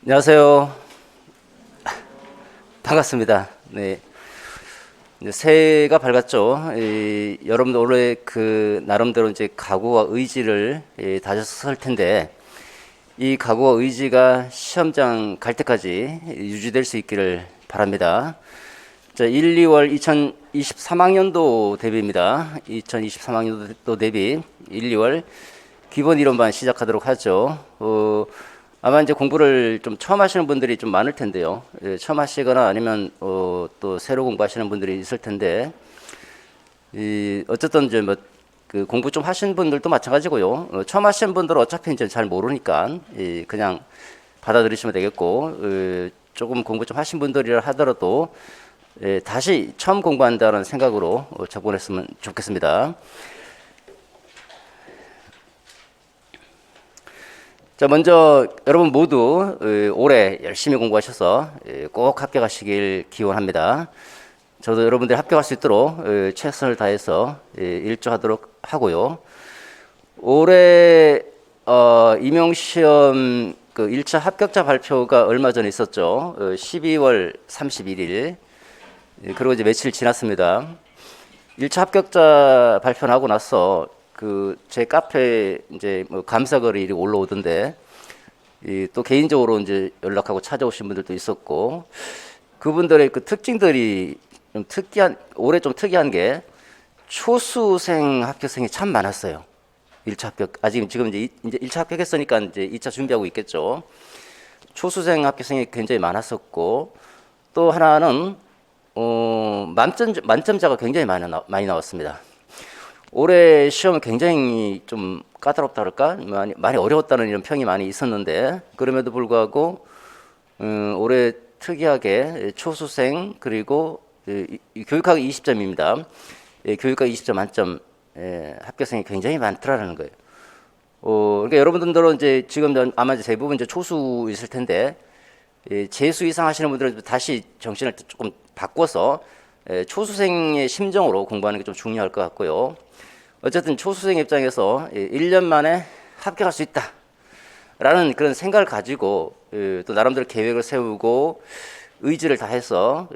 안녕하세요. 반갑습니다. 네. 이제 새해가 밝았죠. 여러분들 올해 나름대로 이제 각오와 의지를 다졌을 텐데, 이 각오와 의지가 시험장 갈 때까지 유지될 수 있기를 바랍니다. 자, 1, 2월 2023학년도 대비입니다. 2023학년도 대비 1, 2월 기본 이론반 시작하도록 하죠. 아마 이제 공부를 좀 처음 하시는 분들이 좀 많을 텐데요. 처음 하시거나 아니면 또 새로 공부하시는 분들이 있을 텐데, 어쨌든 이제 뭐 그 공부 좀 하신 분들도 마찬가지고요. 처음 하시는 분들은 어차피 이제 잘 모르니까 그냥 받아들이시면 되겠고, 조금 공부 좀 하신 분들이라 하더라도 다시 처음 공부한다는 생각으로 접근했으면 좋겠습니다. 자, 먼저 여러분 모두 올해 열심히 공부하셔서 꼭 합격하시길 기원합니다. 저도 여러분들이 합격할 수 있도록 최선을 다해서 일조하도록 하고요. 올해 임용시험 그 1차 합격자 발표가 얼마 전에 있었죠. 12월 31일. 그리고 이제 며칠 지났습니다. 1차 합격자 발표를 하고 나서 제 카페에 이제 뭐 감사글이 올라오던데, 또 개인적으로 이제 연락하고 찾아오신 분들도 있었고, 그분들의 그 특징들이 좀 올해 좀 특이한 게 초수생 합격생이 참 많았어요. 1차 합격, 지금 이제 1차 합격했으니까 이제 2차 준비하고 있겠죠. 초수생 합격생이 굉장히 많았었고, 또 하나는, 만점자가 굉장히 많이 나왔습니다. 올해 시험은 굉장히 좀 까다롭다 그럴까? 많이 어려웠다는 이런 평이 많이 있었는데, 그럼에도 불구하고, 올해 특이하게 초수생, 그리고 교육학 20점입니다. 교육학 20점 만점, 합격생이 굉장히 많더라는 거예요. 그러니까 여러분들은 이제 지금 아마 이제 대부분 이제 초수 있을 텐데, 재수 이상 하시는 분들은 다시 정신을 조금 바꿔서 초수생의 심정으로 공부하는 게 좀 중요할 것 같고요. 어쨌든 초수생 입장에서 1년 만에 합격할 수 있다 라는 그런 생각을 가지고 또 나름대로 계획을 세우고 의지를 다해서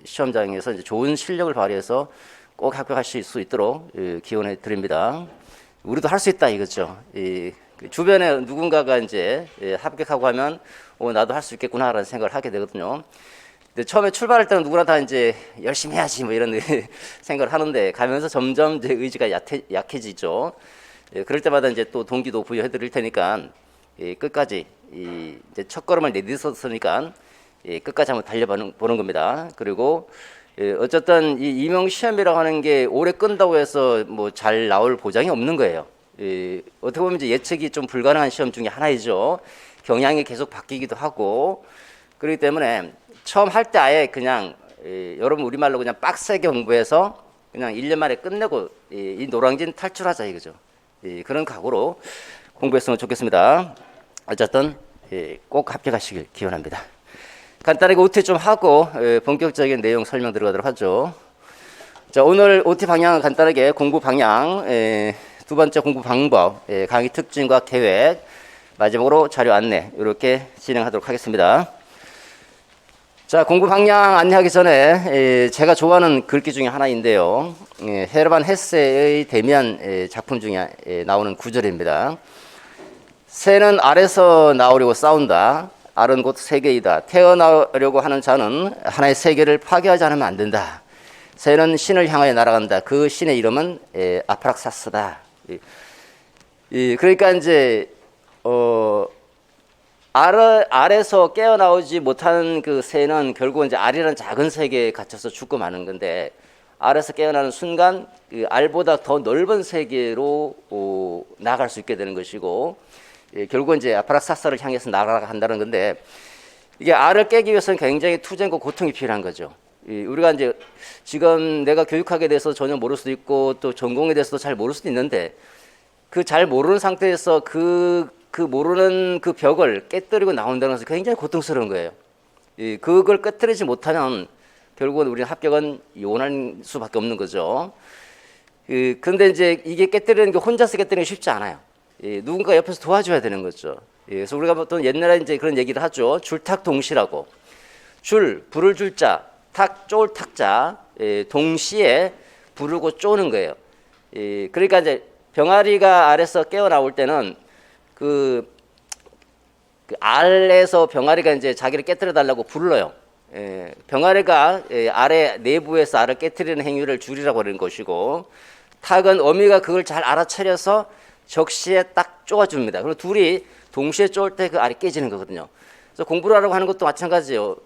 시험장에서 이제 좋은 실력을 발휘해서 꼭 합격하실 수 있도록 기원해 드립니다. 우리도 할 수 있다 이거죠. 주변에 누군가가 이제 합격하고 하면 나도 할 수 있겠구나라는 생각을 하게 되거든요. 근데 처음에 출발할 때는 누구나 다 이제 열심히 해야지 뭐 이런 생각을 하는데, 가면서 점점 이제 의지가 약해지죠. 그럴 때마다 이제 또 동기도 부여해 드릴 테니까 끝까지 이제 첫 걸음을 내딛었으니까 끝까지 한번 달려보는 겁니다. 그리고 어쨌든 이 임용 시험이라고 하는 게 오래 끈다고 해서 뭐 잘 나올 보장이 없는 거예요. 어떻게 보면 이제 예측이 좀 불가능한 시험 중에 하나이죠. 경향이 계속 바뀌기도 하고, 그렇기 때문에 처음 할 때 아예 그냥 여러분 우리말로 그냥 빡세게 공부해서 그냥 1년 만에 끝내고 이 노량진 탈출하자 이거죠. 그런 각오로 공부했으면 좋겠습니다. 어쨌든 꼭 합격하시길 기원합니다. 간단하게 OT 좀 하고 본격적인 내용 설명 들어가도록 하죠. 자, 오늘 OT 방향은 간단하게 공부 방향, 두 번째 공부 방법, 강의 특징과 계획, 마지막으로 자료 안내 이렇게 진행하도록 하겠습니다. 자, 공부 방향 안내하기 전에 제가 좋아하는 글귀 중에 하나인데요. 헤르만 헤세의 대면 작품 중에 나오는 구절입니다. 새는 알에서 나오려고 싸운다. 알은 곧 세계이다. 태어나려고 하는 자는 하나의 세계를 파괴하지 않으면 안 된다. 새는 신을 향하여 날아간다. 그 신의 이름은 아프락사스다. 그러니까 이제 알에서 깨어나오지 못하는 그 새는 결국 이제 알이라는 작은 세계에 갇혀서 죽고 마는 건데, 알에서 깨어나는 순간 그 알보다 더 넓은 세계로 나아갈 수 있게 되는 것이고, 결국은 이제 아프락사스를 향해서 나아간다는 건데, 이게 알을 깨기 위해서는 굉장히 투쟁과 고통이 필요한 거죠. 우리가 이제 지금 내가 교육학에 대해서 전혀 모를 수도 있고 또 전공에 대해서도 잘 모를 수도 있는데, 그 잘 모르는 상태에서 그 모르는 그 벽을 깨뜨리고 나온다는 것은 굉장히 고통스러운 거예요. 그걸 깨뜨리지 못하면 결국은 우리는 합격은 요원할 수밖에 없는 거죠. 근데 이제 이게 깨뜨리는 게 혼자서 깨뜨리는 게 쉽지 않아요. 누군가 옆에서 도와줘야 되는 거죠. 그래서 우리가 보통 옛날에 이제 그런 얘기를 하죠. 줄탁동시라고. 불을 줄 자, 쫄 탁자, 동시에 부르고 쪼는 거예요. 그러니까 이제 병아리가 알에서 깨어 나올 때는 그 알에서 병아리가 이제 자기를 깨뜨려 달라고 불러요. 병아리가 알의 내부에서 알을 깨뜨리는 행위를 줄이라고 하는 것이고, 탁은 어미가 그걸 잘 알아차려서 적시에 딱 쪼아줍니다. 그리고 둘이 동시에 쪼을 때 그 알이 깨지는 거거든요. 그래서 공부를 하라고 하는 것도 마찬가지예요.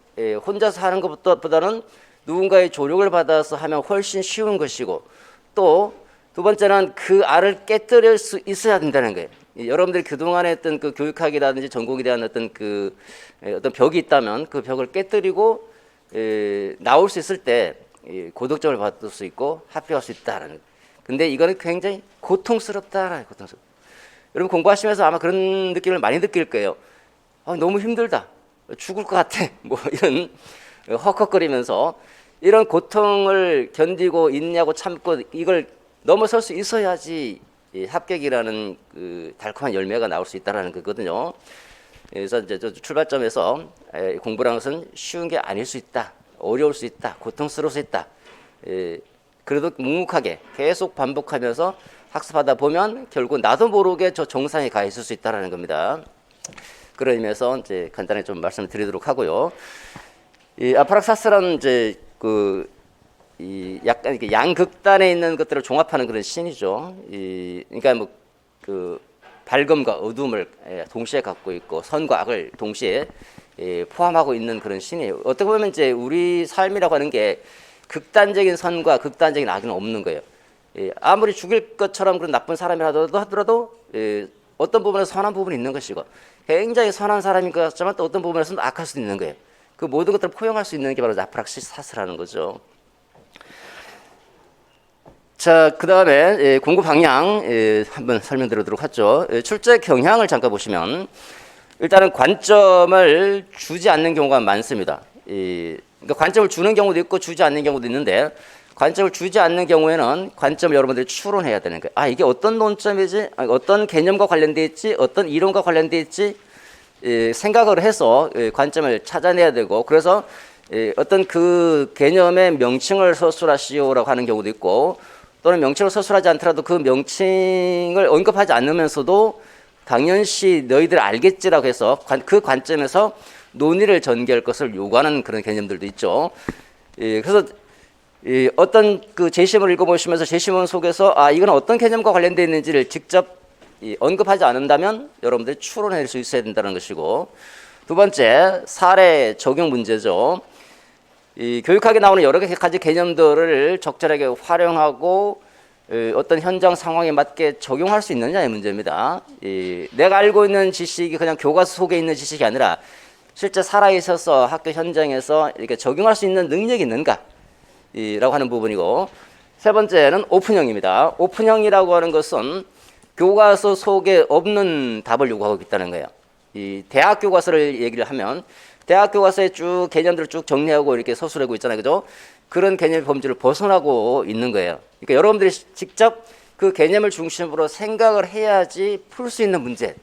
혼자서 하는 것보다는 누군가의 조력을 받아서 하면 훨씬 쉬운 것이고, 또 두 번째는 그 알을 깨뜨릴 수 있어야 된다는 거예요. 여러분들이 그동안에 했던 그 교육학이라든지 전공에 대한 어떤 어떤 벽이 있다면 그 벽을 깨뜨리고 나올 수 있을 때 고득점을 받을 수 있고 합격할 수 있다라는 거예요. 근데 이거는 굉장히 고통스럽다라는 고통스럽다. 여러분 공부하시면서 아마 그런 느낌을 많이 느낄 거예요. 너무 힘들다. 죽을 것 같아. 뭐 이런 헉헉거리면서 이런 고통을 견디고 있냐고 참고 이걸 넘어설 수 있어야지 합격이라는 그 달콤한 열매가 나올 수 있다라는 거거든요. 그래서 이제 출발점에서 공부라는 것은 쉬운 게 아닐 수 있다, 어려울 수 있다, 고통스러울 수 있다. 그래도 묵묵하게 계속 반복하면서 학습하다 보면 결국 나도 모르게 저 정상에 가 있을 수 있다라는 겁니다. 그런 의미에서 이제 간단히 좀 말씀을 드리도록 하고요. 이 아프락사스라는 이제 약간 이렇게 양극단에 있는 것들을 종합하는 그런 신이죠. 그러니까 뭐 밝음과 어둠을 동시에 갖고 있고 선과 악을 동시에 포함하고 있는 그런 신이에요. 어떻게 보면 이제 우리 삶이라고 하는 게 극단적인 선과 극단적인 악은 없는 거예요. 아무리 죽일 것처럼 그런 나쁜 사람이라도 하더라도 어떤 부분에서 선한 부분이 있는 것이고 굉장히 선한 사람인 것 같지만 또 어떤 부분에서는 악할 수도 있는 거예요. 그 모든 것들을 포용할 수 있는 게 바로 아프락사스라는 거죠. 자, 그 다음에 공부 방향 한번 설명드리도록 하죠. 출제 경향을 잠깐 보시면 일단은 관점을 주지 않는 경우가 많습니다. 그러니까 관점을 주는 경우도 있고 주지 않는 경우도 있는데 관점을 주지 않는 경우에는 관점을 여러분들이 추론해야 되는 거예요. 이게 어떤 논점이지? 어떤 개념과 관련되어 있지? 어떤 이론과 관련되어 있지? 생각을 해서 관점을 찾아내야 되고 그래서 어떤 그 개념의 명칭을 서술하시오라고 하는 경우도 있고 또는 명칭을 서술하지 않더라도 그 명칭을 언급하지 않으면서도 당연시 너희들 알겠지라고 해서 그 관점에서 논의를 전개할 것을 요구하는 그런 개념들도 있죠. 그래서 어떤 그 제시문을 읽어보시면서 제시문 속에서 이건 어떤 개념과 관련되어 있는지를 직접 언급하지 않는다면 여러분들이 추론할 수 있어야 된다는 것이고 두 번째 사례 적용 문제죠. 이 교육학에 나오는 여러 가지 개념들을 적절하게 활용하고 어떤 현장 상황에 맞게 적용할 수 있느냐의 문제입니다. 내가 알고 있는 지식이 그냥 교과서 속에 있는 지식이 아니라 실제 살아있어서 학교 현장에서 이렇게 적용할 수 있는 능력이 있는가 라고 하는 부분이고 세 번째는 오픈형입니다. 오픈형이라고 하는 것은 교과서 속에 없는 답을 요구하고 있다는 거예요. 이 대학 교과서를 얘기를 하면 대학 교과서에 쭉 개념들을 쭉 정리하고 이렇게 서술하고 있잖아요. 그죠? 그런 개념의 범주를 벗어나고 있는 거예요. 그러니까 여러분들이 직접 그 개념을 중심으로 생각을 해야지 풀 수 있는 문제.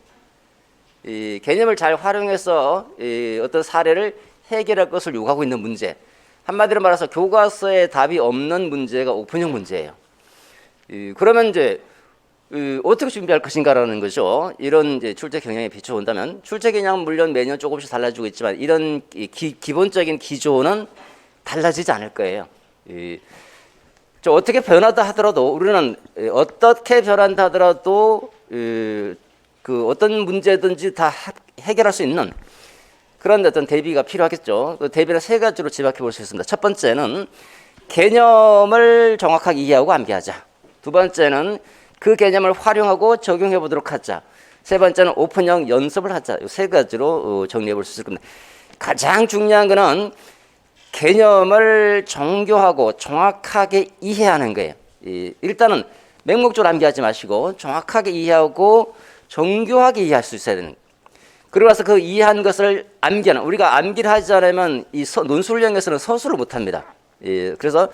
이 개념을 잘 활용해서 어떤 사례를 해결할 것을 요구하고 있는 문제. 한마디로 말해서 교과서에 답이 없는 문제가 오픈형 문제예요. 그러면 이제 어떻게 준비할 것인가라는 거죠. 이런 이제 출제 경향에 비춰본다면 출제 경향은 물론 매년 조금씩 달라지고 있지만 이런 기본적인 기조는 달라지지 않을 거예요. 어떻게 변하다 하더라도 우리는 어떻게 변한다 하더라도 그 어떤 문제든지 다 해결할 수 있는 그런 어떤 대비가 필요하겠죠. 그 대비를 세 가지로 집약해 볼 수 있습니다. 첫 번째는 개념을 정확하게 이해하고 암기하자. 두 번째는 그 개념을 활용하고 적용해 보도록 하자. 세 번째는 오픈형 연습을 하자. 이 세 가지로 정리해 볼 수 있을 겁니다. 가장 중요한 거는 개념을 정교하고 정확하게 이해하는 거예요. 일단은 맹목적으로 암기하지 마시고 정확하게 이해하고 정교하게 이해할 수 있어야 되는 거예요. 그러고 나서 그 이해한 것을 암기하는, 우리가 암기를 하지 않으면 이 논술형에서는 서술을 못 합니다. 그래서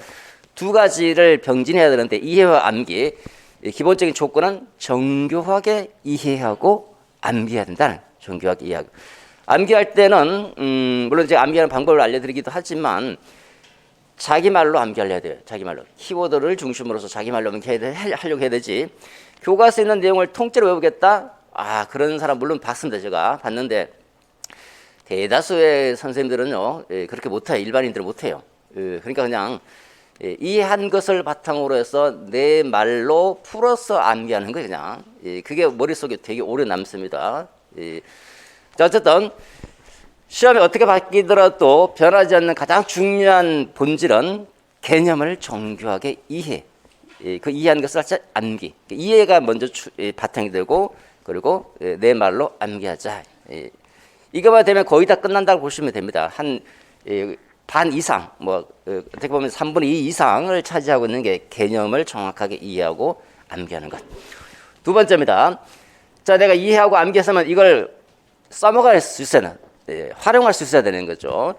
두 가지를 병진해야 되는데 이해와 암기. 이 기본적인 조건은 정교하게 이해하고 암기해야 된다는, 정교하게 이해하고. 암기할 때는 물론 이제 암기하는 방법을 알려드리기도 하지만 자기 말로 암기하려야 돼요. 자기 말로. 키워드를 중심으로서 자기 말로 하려고 해야 되지. 교과서에 있는 내용을 통째로 외우겠다? 아, 그런 사람 물론 봤습니다. 제가 봤는데 대다수의 선생님들은요, 그렇게 못해요. 일반인들은 못해요. 그러니까 그냥 이해한 것을 바탕으로 해서 내 말로 풀어서 암기하는 거예요. 그냥 그게 머릿속에 되게 오래 남습니다. 자, 어쨌든 시험이 어떻게 바뀌더라도 변하지 않는 가장 중요한 본질은 개념을 정교하게 이해. 그 이해한 것을 암기. 이해가 먼저 바탕이 되고, 그리고 내 말로 암기하자. 이거만 되면 거의 다 끝난다고 보시면 됩니다. 한 반 이상, 뭐 어떻게 보면 3분의 2 이상을 차지하고 있는 게 개념을 정확하게 이해하고 암기하는 것. 두 번째입니다. 자, 내가 이해하고 암기했으면 이걸 써먹을 수 있어야 되는, 활용할 수 있어야 되는 거죠.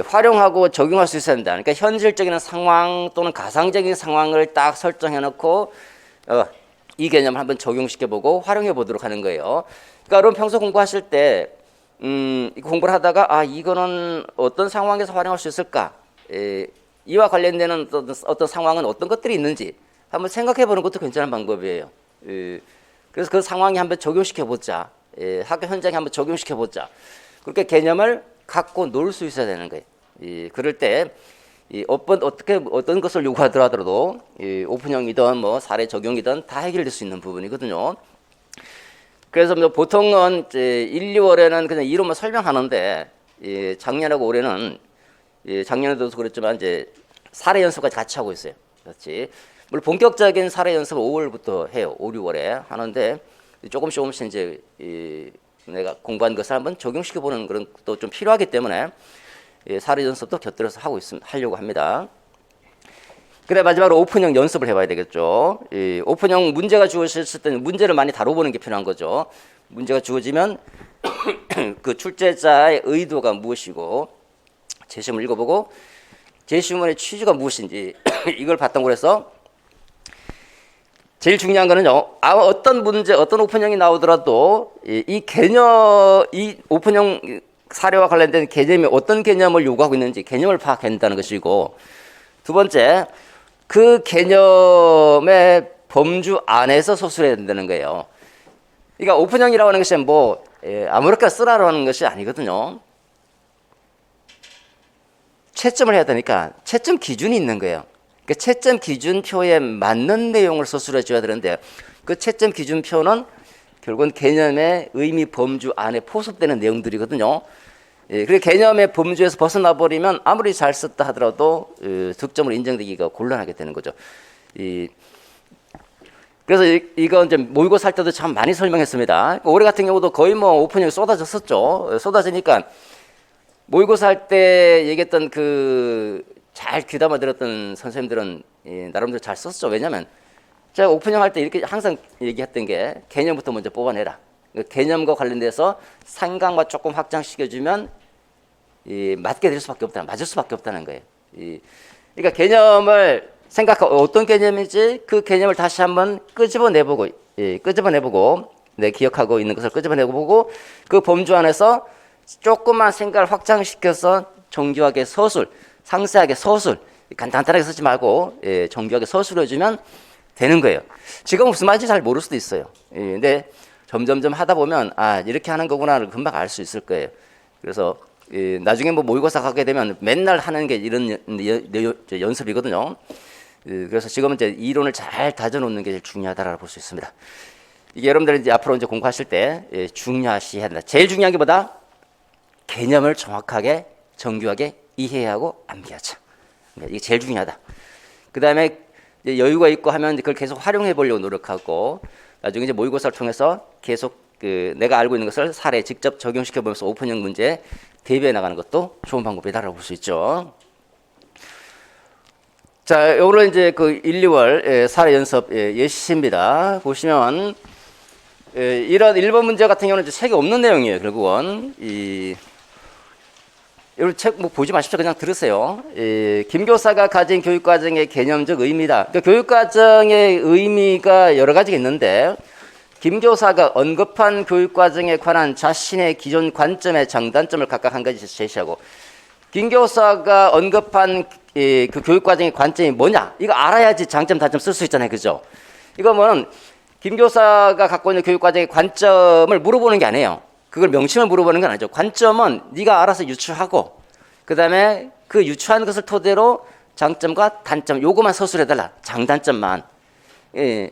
활용하고 적용할 수 있어야 된다. 그러니까 현실적인 상황 또는 가상적인 상황을 딱 설정해 놓고 이 개념을 한번 적용시켜 보고 활용해 보도록 하는 거예요. 그러니까 여러분 평소 공부하실 때 공부를 하다가 이거는 어떤 상황에서 활용할 수 있을까? 이와 관련되는 어떤 상황은 어떤 것들이 있는지 한번 생각해 보는 것도 괜찮은 방법이에요. 그래서 그 상황에 한번 적용시켜 보자. 학교 현장에 한번 적용시켜 보자. 그렇게 개념을 갖고 놀 수 있어야 되는 거예요. 그럴 때 어떤 것을 요구하더라도 오픈형이든 뭐 사례 적용이든 다 해결될 수 있는 부분이거든요. 그래서 뭐 보통은 이제 1, 2월에는 그냥 이론만 설명하는데 작년하고 올해는 작년에도 그랬지만 이제 사례 연습까지 같이 하고 있어요. 그렇지. 물론 본격적인 사례 연습을 5월부터 해요. 5, 6월에 하는데 조금씩 이제 내가 공부한 것을 한번 적용시켜 보는 그런 것도 좀 필요하기 때문에 사례 연습도 곁들여서 하려고 합니다. 그래 마지막으로 오픈형 연습을 해봐야 되겠죠. 오픈형 문제가 주어졌을 때는 문제를 많이 다뤄보는 게 필요한 거죠. 문제가 주어지면 그 출제자의 의도가 무엇이고 제시문을 읽어보고 제시문의 취지가 무엇인지 이걸 바탕으로 해서 제일 중요한 거는요. 어떤 문제, 어떤 오픈형이 나오더라도 이 오픈형 사례와 관련된 개념이 어떤 개념을 요구하고 있는지 개념을 파악한다는 것이고, 두 번째, 그 개념의 범주 안에서 소술해야 된다는 거예요. 그러니까 오픈형이라고 하는 것이 뭐 아무렇게나 쓰라라는 것이 아니거든요. 채점을 해야 되니까 채점 기준이 있는 거예요. 그 채점 기준표에 맞는 내용을 서술해 줘야 되는데 그 채점 기준표는 결국은 개념의 의미 범주 안에 포섭되는 내용들이거든요. 그리고 개념의 범주에서 벗어나 버리면 아무리 잘 썼다 하더라도 득점으로 인정되기가 곤란하게 되는 거죠. 그래서 이거 이제 모의고사 할 때도 참 많이 설명했습니다. 올해 같은 경우도 거의 뭐 오픈형이 쏟아졌었죠. 쏟아지니까 모의고사 할 때 얘기했던 잘 귀담아 들었던 선생님들은 나름대로 잘 썼죠. 왜냐하면 제가 오픈형 할 때 이렇게 항상 얘기했던 게 개념부터 먼저 뽑아내라. 개념과 관련돼서 생각만 조금 확장시켜주면 맞게 될 수밖에 없다, 맞을 수밖에 없다는 거예요. 그러니까 개념을 생각하고 어떤 개념인지 그 개념을 다시 한번 끄집어내보고 내 기억하고 있는 것을 끄집어내보고 그 범주 안에서 조금만 생각을 확장시켜서 정교하게 상세하게 간단하게 쓰지 말고 정교하게 서술해주면 되는 거예요. 지금 무슨 말인지 잘 모를 수도 있어요. 근데 점점점 하다 보면 이렇게 하는 거구나를 금방 알 수 있을 거예요. 그래서 나중에 뭐 모의고사 가게 되면 맨날 하는 게 이런 연습이거든요. 그래서 지금은 이제 이론을 잘 다져놓는 게 제일 중요하다라고 볼 수 있습니다. 이게 여러분들이 이제 앞으로 이제 공부하실 때 중요시해야 된다. 제일 중요한 게 뭐다? 개념을 정확하게 정교하게 이해하고 암기하자. 이게 제일 중요하다. 그 다음에 여유가 있고 하면 그걸 계속 활용해 보려고 노력하고 나중에 이제 모의고사를 통해서 계속 내가 알고 있는 것을 사례에 직접 적용시켜 보면서 오픈형 문제 대비해 나가는 것도 좋은 방법이다라고 볼 수 있죠. 자, 오늘 이제 1, 2월 사례 연습 예시입니다. 보시면 이런 1번 문제 같은 경우는 이제 책에 없는 내용이에요. 결국은 여러분 책 뭐 보지 마십시오. 그냥 들으세요. 김 교사가 가진 교육과정의 개념적 의미다. 그러니까 교육과정의 의미가 여러 가지가 있는데 김 교사가 언급한 교육과정에 관한 자신의 기존 관점의 장단점을 각각 한 가지 제시하고 김 교사가 언급한 그 교육과정의 관점이 뭐냐? 이거 알아야지 장점, 단점 쓸 수 있잖아요. 그죠? 이거 뭐는 김 교사가 갖고 있는 교육과정의 관점을 물어보는 게 아니에요. 그걸 명칭을 물어보는 건 아니죠. 관점은 네가 알아서 유추하고 그 다음에 그 유추한 것을 토대로 장점과 단점 요거만 서술해달라. 장단점만. 예.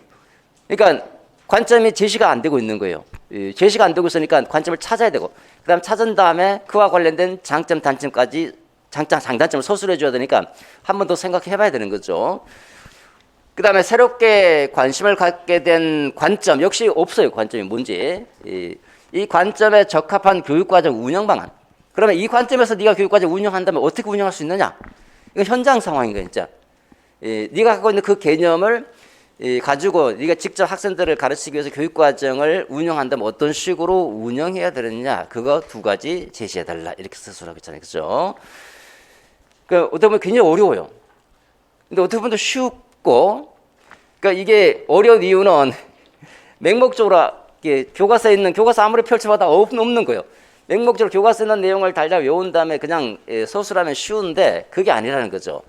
그러니까 관점이 제시가 안 되고 있는 거예요. 예. 제시가 안 되고 있으니까 관점을 찾아야 되고 그 다음 찾은 다음에 그와 관련된 장점, 단점까지 장단점을 서술해 줘야 되니까 한 번 더 생각해 봐야 되는 거죠. 그 다음에 새롭게 관심을 갖게 된 관점 역시 없어요. 관점이 뭔지. 이 관점에 적합한 교육과정 운영 방안. 그러면 이 관점에서 네가 교육과정 운영한다면 어떻게 운영할 수 있느냐? 이건 현장 상황인 거예요, 진짜. 네가 갖고 있는 그 개념을 가지고 네가 직접 학생들을 가르치기 위해서 교육과정을 운영한다면 어떤 식으로 운영해야 되느냐? 그거 두 가지 제시해달라. 이렇게 스스로하고 있잖아요, 그죠? 그러니까 어떻게 보면 굉장히 어려워요. 근데 어떻게 보면 쉽고, 그러니까 이게 어려운 이유는 맹목적으로 교과서에 있는 교과서 아무리 펼쳐봐도 없는 거예요. 맹목적으로 교과서에 있는 내용을 달달 외운 다음에 그냥 서술하면 쉬운데 그게 아니라는 거죠.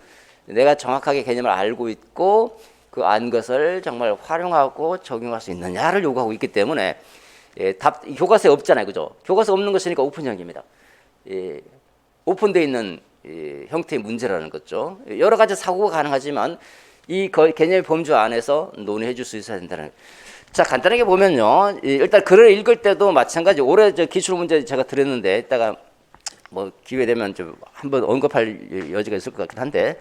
내가 정확하게 개념을 알고 있고 그 안 것을 정말 활용하고 적용할 수 있느냐를 요구하고 있기 때문에 교과서에 없잖아요, 그죠? 교과서 없는 것이니까 오픈형입니다. 오픈되어 있는 형태의 문제라는 거죠. 여러 가지 사고가 가능하지만 이 개념의 범주 안에서 논의해 줄 수 있어야 된다는 거예요. 자, 간단하게 보면요. 일단 글을 읽을 때도 마찬가지. 올해 기출 문제 제가 드렸는데 이따가 뭐 기회 되면 좀 한번 언급할 여지가 있을 것 같긴 한데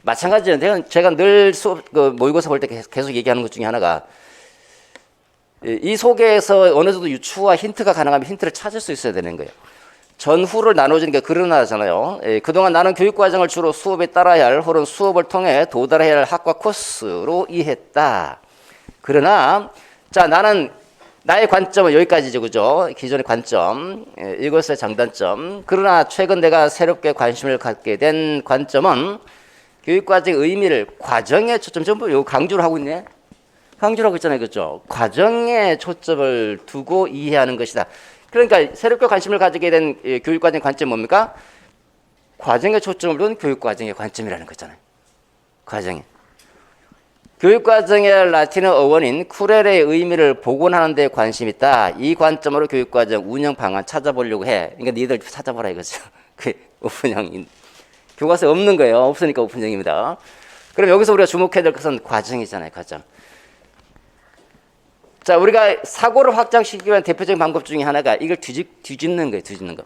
마찬가지예요. 제가 늘 수업 모의고사 볼 때 계속 얘기하는 것 중에 하나가 이 속에서 어느 정도 유추와 힌트가 가능하면 힌트를 찾을 수 있어야 되는 거예요. 전후를 나눠주는 게 그러나잖아요. 그동안 나는 교육과정을 주로 수업에 따라야 할 혹은 수업을 통해 도달해야 할 학과 코스로 이해했다. 그러나 자 나는 나의 관점은 여기까지죠, 그죠? 기존의 관점, 이것의 장단점. 그러나 최근 내가 새롭게 관심을 갖게 된 관점은 교육과정의 의미를 과정에 초점, 전부 요 강조를 하고 있네. 강조를 하고 있잖아요, 그죠? 과정에 초점을 두고 이해하는 것이다. 그러니까 새롭게 관심을 가지게 된 교육과정의 관점이 뭡니까? 과정에 초점을 둔 교육과정의 관점이라는 거잖아요. 과정에. 교육과정의 라틴어 어원인 쿠레레의 의미를 복원하는 데 관심이 있다. 이 관점으로 교육과정 운영 방안 찾아보려고 해. 그러니까 니들 찾아보라 이거죠. 그 오픈형인. 교과서에 없는 거예요. 없으니까 오픈형입니다. 그럼 여기서 우리가 주목해야 될 것은 과정이잖아요. 과정. 자, 우리가 사고를 확장시키기 위한 대표적인 방법 중에 하나가 이걸 뒤집는 거예요. 뒤집는 거.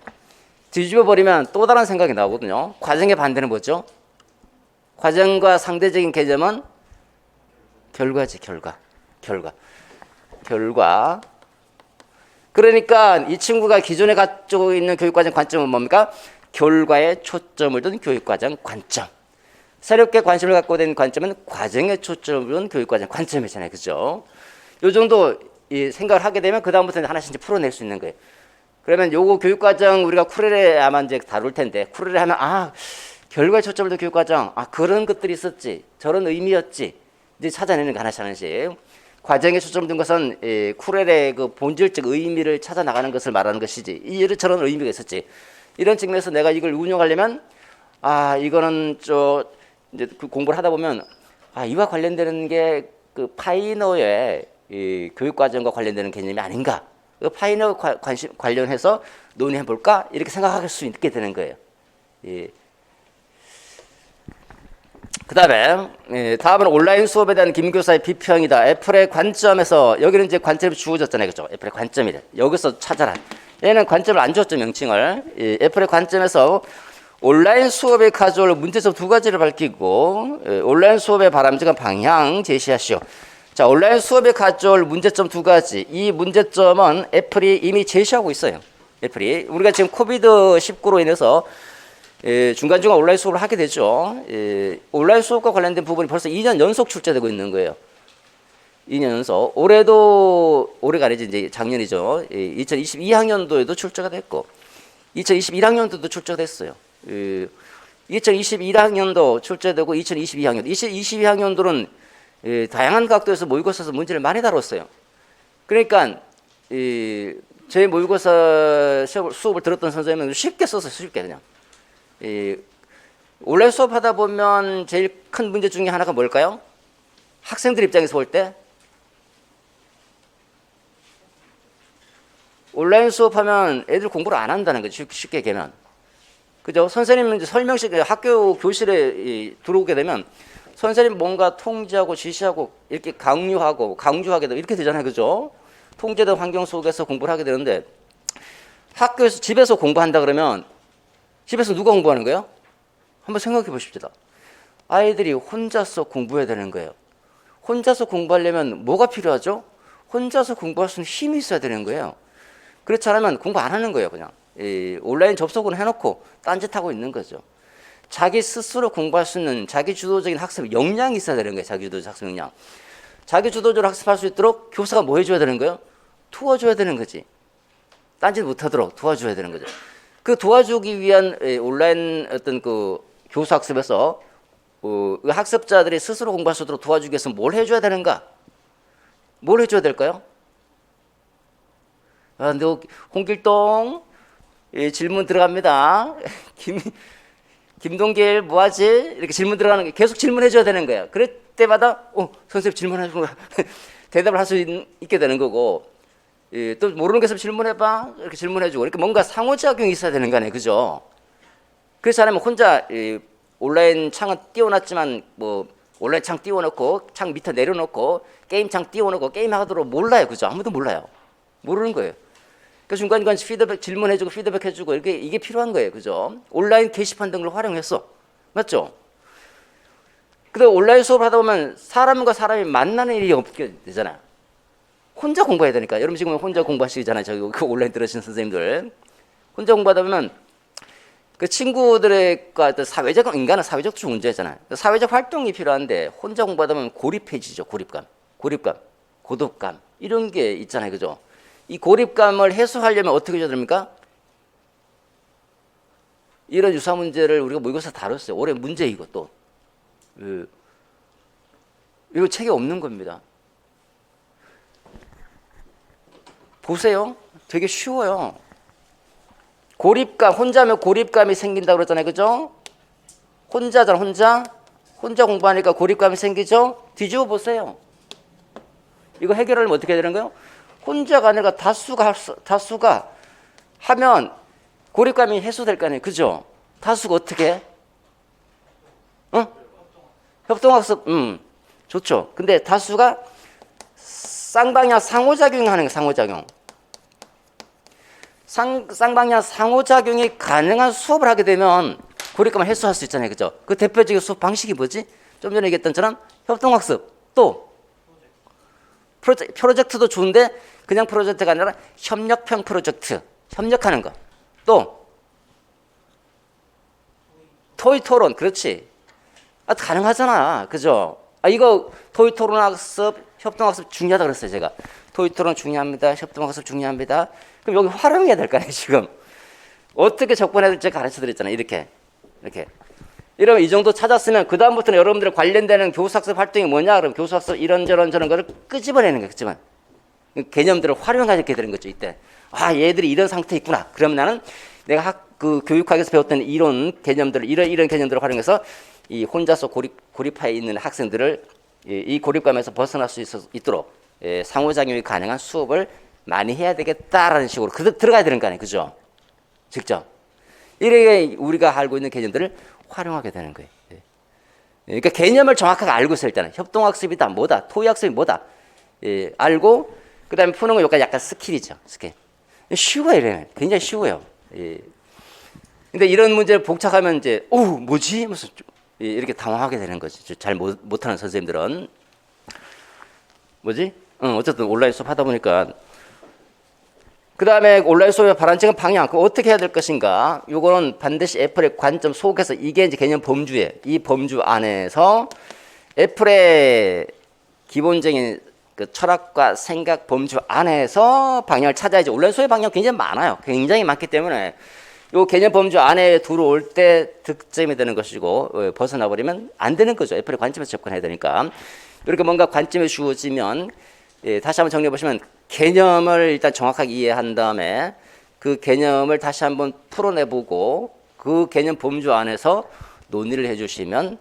뒤집어버리면 또 다른 생각이 나오거든요. 과정의 반대는 뭐죠? 과정과 상대적인 개념은 결과지, 결과. 그러니까 이 친구가 기존에 가지고 있는 교육과정 관점은 뭡니까? 결과에 초점을 둔 교육과정 관점. 새롭게 관심을 갖고 된 관점은 과정에 초점을 둔 교육과정 관점이잖아요, 그죠? 요 정도 생각을 하게 되면 그 다음부터는 하나씩 이제 풀어낼 수 있는 거예요. 그러면 요거 교육과정 우리가 쿠레레 아마 이제 다룰 텐데 쿠레레 하면 결과에 초점을 둔 교육과정, 그런 것들이 있었지, 저런 의미였지. 이제 찾아내는 거 하나씩. 과정에 초점 둔 것은 쿠렐의 그 본질적 의미를 찾아 나가는 것을 말하는 것이지. 이런 의미가 있었지. 이런 측면에서 내가 이걸 운용하려면 이거는 이제 공부를 하다 보면 이와 관련되는 게 그 파이너의 교육 과정과 관련되는 개념이 아닌가. 그 파이너 관련해서 논의해 볼까? 이렇게 생각할 수 있게 되는 거예요. 다음은 온라인 수업에 대한 김 교사의 비평이다. 애플의 관점에서, 여기는 이제 관점이 주어졌잖아요, 그죠? 애플의 관점이래. 여기서 찾아라. 얘는 관점을 안 줬죠, 명칭을. 애플의 관점에서 온라인 수업에 가져올 문제점 두 가지를 밝히고 온라인 수업에 바람직한 방향 제시하시오. 자, 온라인 수업에 가져올 문제점 두 가지. 이 문제점은 애플이 이미 제시하고 있어요. 애플이 우리가 지금 코비드19로 인해서 중간중간 온라인 수업을 하게 되죠. 온라인 수업과 관련된 부분이 벌써 2년 연속 출제되고 있는 거예요. 2년 연속. 올해가 아니지, 이제 작년이죠. 2022학년도에도 출제가 됐고, 2021학년도도 출제됐어요. 2021학년도 출제되고 2022학년, 2022학년도는 다양한 각도에서 모의고사에서 문제를 많이 다뤘어요. 그러니까 제 모의고사 수업을 들었던 선생님은 쉽게 썼어요. 쉽게 그냥. 온라인 수업하다 보면 제일 큰 문제 중에 하나가 뭘까요? 학생들 입장에서 볼 때 온라인 수업하면 애들 공부를 안 한다는 거죠. 쉽게 얘기하면. 그죠? 선생님은 이제 설명식, 학교 교실에 들어오게 되면 선생님 뭔가 통지하고 지시하고 이렇게 강조하게 되고 이렇게 되잖아요. 그죠? 통제된 환경 속에서 공부를 하게 되는데 학교에서 집에서 공부한다 그러면 집에서 누가 공부하는 거예요? 한번 생각해 보십시다. 아이들이 혼자서 공부해야 되는 거예요. 혼자서 공부하려면 뭐가 필요하죠? 혼자서 공부할 수 있는 힘이 있어야 되는 거예요. 그렇지 않으면 공부 안 하는 거예요. 그냥 온라인 접속은 해놓고 딴짓하고 있는 거죠. 자기 스스로 공부할 수 있는 자기 주도적인 학습 역량이 있어야 되는 거예요. 자기 주도적 학습 역량. 자기 주도적으로 학습할 수 있도록 교사가 뭐 해줘야 되는 거예요? 도와줘야 되는 거지. 딴짓 못하도록 도와줘야 되는 거죠. 그 도와주기 위한 온라인 어떤 그 교수 학습에서 학습자들이 스스로 공부할 수 있도록 도와주기 위해서 뭘 해줘야 되는가? 뭘 해줘야 될까요? 너 홍길동 질문 들어갑니다. 김동길 뭐하지? 이렇게 질문 들어가는 게 계속 질문해줘야 되는 거예요. 그럴 때마다 선생님 질문하시고 대답을 할 수 있게 되는 거고 또 모르는 게 있으면 질문해봐 이렇게 질문해주고 이렇게 뭔가 상호작용이 있어야 되는 거 아니에요. 그죠? 그렇지 않으면 혼자 온라인 창은 띄워놨지만 뭐 온라인 창 띄워놓고 창 밑에 내려놓고 게임 창 띄워놓고 게임하도록 몰라요. 그죠? 아무도 몰라요. 모르는 거예요. 그 중간중간 피드백 질문해주고 피드백 해주고 이게 필요한 거예요. 그죠? 온라인 게시판 등을 활용해서 맞죠? 근데 온라인 수업을 하다 보면 사람과 사람이 만나는 일이 없게 되잖아요. 혼자 공부해야 되니까. 여러분 지금 혼자 공부하시잖아요. 저기 그 온라인 들으시는 선생님들 혼자 공부하다 보면 그 친구들과 사회적 인간은 사회적 존재잖아요. 사회적 활동이 필요한데 혼자 공부하다 보면 고립해지죠. 고립감, 고독감 이런 게 있잖아요. 그죠? 이 고립감을 해소하려면 어떻게 해야 됩니까? 이런 유사 문제를 우리가 모의고사 다뤘어요. 올해 문제 이것도 이거 책에 없는 겁니다. 보세요. 되게 쉬워요. 고립감, 혼자면 고립감이 생긴다고 그랬잖아요. 그죠? 혼자잖아, 혼자 공부하니까 고립감이 생기죠? 뒤집어 보세요. 이거 해결하려면 어떻게 해야 되는 거예요? 혼자가 아니라 다수가 하면 고립감이 해소될 거 아니에요. 그죠? 다수가 어떻게 해? 협동학습, 좋죠. 근데 다수가 쌍방향 상호작용 하는 거예요. 상호작용. 쌍방향 상호작용이 가능한 수업을 하게 되면 고립감을 해소할 수 있잖아요. 그죠? 그 대표적인 수업 방식이 뭐지? 좀 전에 얘기했던 처럼 협동학습, 또 프로젝트도 좋은데 그냥 프로젝트가 아니라 협력형 프로젝트, 협력하는 거. 또 토의 토론, 그렇지. 가능하잖아. 그죠? 이거 토의 토론 학습, 협동학습 중요하다 그랬어요. 제가. 토의 토론 중요합니다. 협동학습 중요합니다. 그럼 여기 활용해야 될 거 아니에요. 지금. 어떻게 접근해야 될지 가르쳐 드렸잖아요. 이렇게. 이러면 이 정도 찾았으면 그 다음부터는 여러분들 관련되는 교수학습 활동이 뭐냐? 그럼 교수학습 이런저런 거를 끄집어내는 거예요. 끄집어내. 개념들을 활용하게 되는 거죠. 이때. 얘들이 이런 상태에 있구나. 그럼 나는 내가 그 교육학에서 배웠던 이론 개념들을 이런 개념들을 활용해서 이 혼자서 고립하에 있는 학생들을 이 고립감에서 벗어날 수 있도록 상호작용이 가능한 수업을 많이 해야 되겠다라는 식으로 들어가야 되는 거 아니에요. 그죠? 직접. 이렇게 우리가 알고 있는 개념들을 활용하게 되는 거예요. 그러니까 개념을 정확하게 알고 있을 때는 협동학습이다, 뭐다, 토의학습이 뭐다 알고 그 다음에 푸는 건 약간 스킬이죠. 스킬. 쉬워요. 이러면. 굉장히 쉬워요. 근데 이런 문제를 복잡하면 이제 뭐지? 무슨 이렇게 당황하게 되는 거지. 잘 못하는 선생님들은 뭐지? 어쨌든 온라인 수업 하다 보니까 그 다음에 온라인 수업의 바람직한 방향, 그 어떻게 해야 될 것인가? 요거는 반드시 애플의 관점 속에서 이게 이제 개념 범주에 이 범주 안에서 애플의 기본적인 그 철학과 생각 범주 안에서 방향을 찾아야지. 온라인 수업의 방향 굉장히 많아요. 굉장히 많기 때문에 요 개념 범주 안에 들어올 때 득점이 되는 것이고 벗어나 버리면 안 되는 거죠. 애플의 관점에서 접근해야 되니까. 이렇게 뭔가 관점이 주어지면 다시 한번 정리해 보시면 개념을 일단 정확하게 이해한 다음에 그 개념을 다시 한번 풀어내보고 그 개념 범주 안에서 논의를 해주시면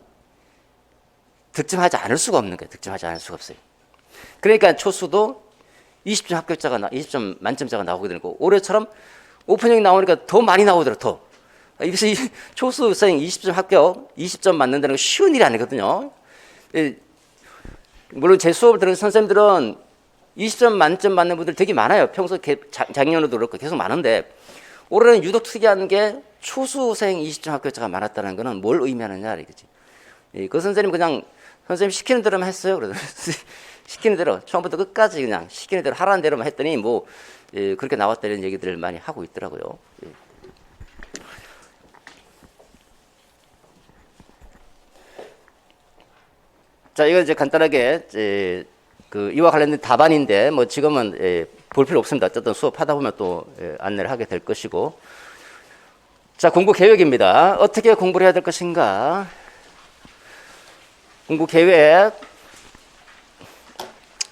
득점하지 않을 수가 없는 거예요. 득점하지 않을 수가 없어요. 그러니까 초수도 20점 합격자가 20점 만점자가 나오게 되는 거고 올해처럼 오픈형이 나오니까 더 많이 나오더라 더. 그래서 이 초수 수행 20점 합격 20점 맞는다는 건 쉬운 일이 아니거든요. 물론 제 수업을 들은 선생님들은 20점 만점 맞는 분들 되게 많아요. 평소 작년에도 그렇고 계속 많은데 올해는 유독 특이한 게 초수생 20점 합격자가 많았다는 거는 뭘 의미하느냐 이거지. 그 선생님 그냥 선생님 시키는 대로만 했어요. 그래서 시키는 대로 처음부터 끝까지 그냥 시키는 대로 하라는 대로만 했더니 뭐 그렇게 나왔다는 얘기들을 많이 하고 있더라고요. 자, 이거 이제 간단하게 이와 관련된 답안인데 뭐 지금은 볼 필요 없습니다. 어쨌든 수업하다 보면 또 안내를 하게 될 것이고. 자, 공부 계획입니다. 어떻게 공부를 해야 될 것인가? 공부 계획.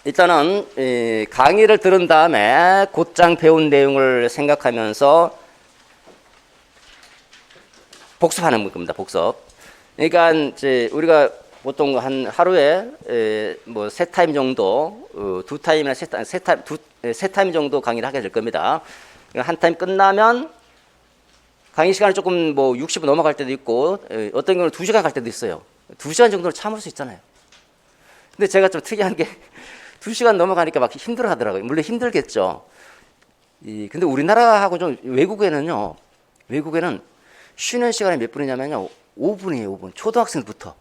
일단은 강의를 들은 다음에 곧장 배운 내용을 생각하면서 복습하는 겁니다. 복습. 그러니까 이제 우리가 보통 한 하루에 뭐 세 타임 정도, 두 타임이나 세 타임 정도 강의를 하게 될 겁니다. 한 타임 끝나면 강의 시간이 조금 뭐 60분 넘어갈 때도 있고 어떤 경우는 2시간 갈 때도 있어요. 2시간 정도는 참을 수 있잖아요. 근데 제가 좀 특이한 게 2시간 넘어가니까 막 힘들어 하더라고요. 물론 힘들겠죠. 근데 우리나라하고 좀 외국에는 쉬는 시간이 몇 분이냐면요. 5분이에요, 5분. 초등학생부터.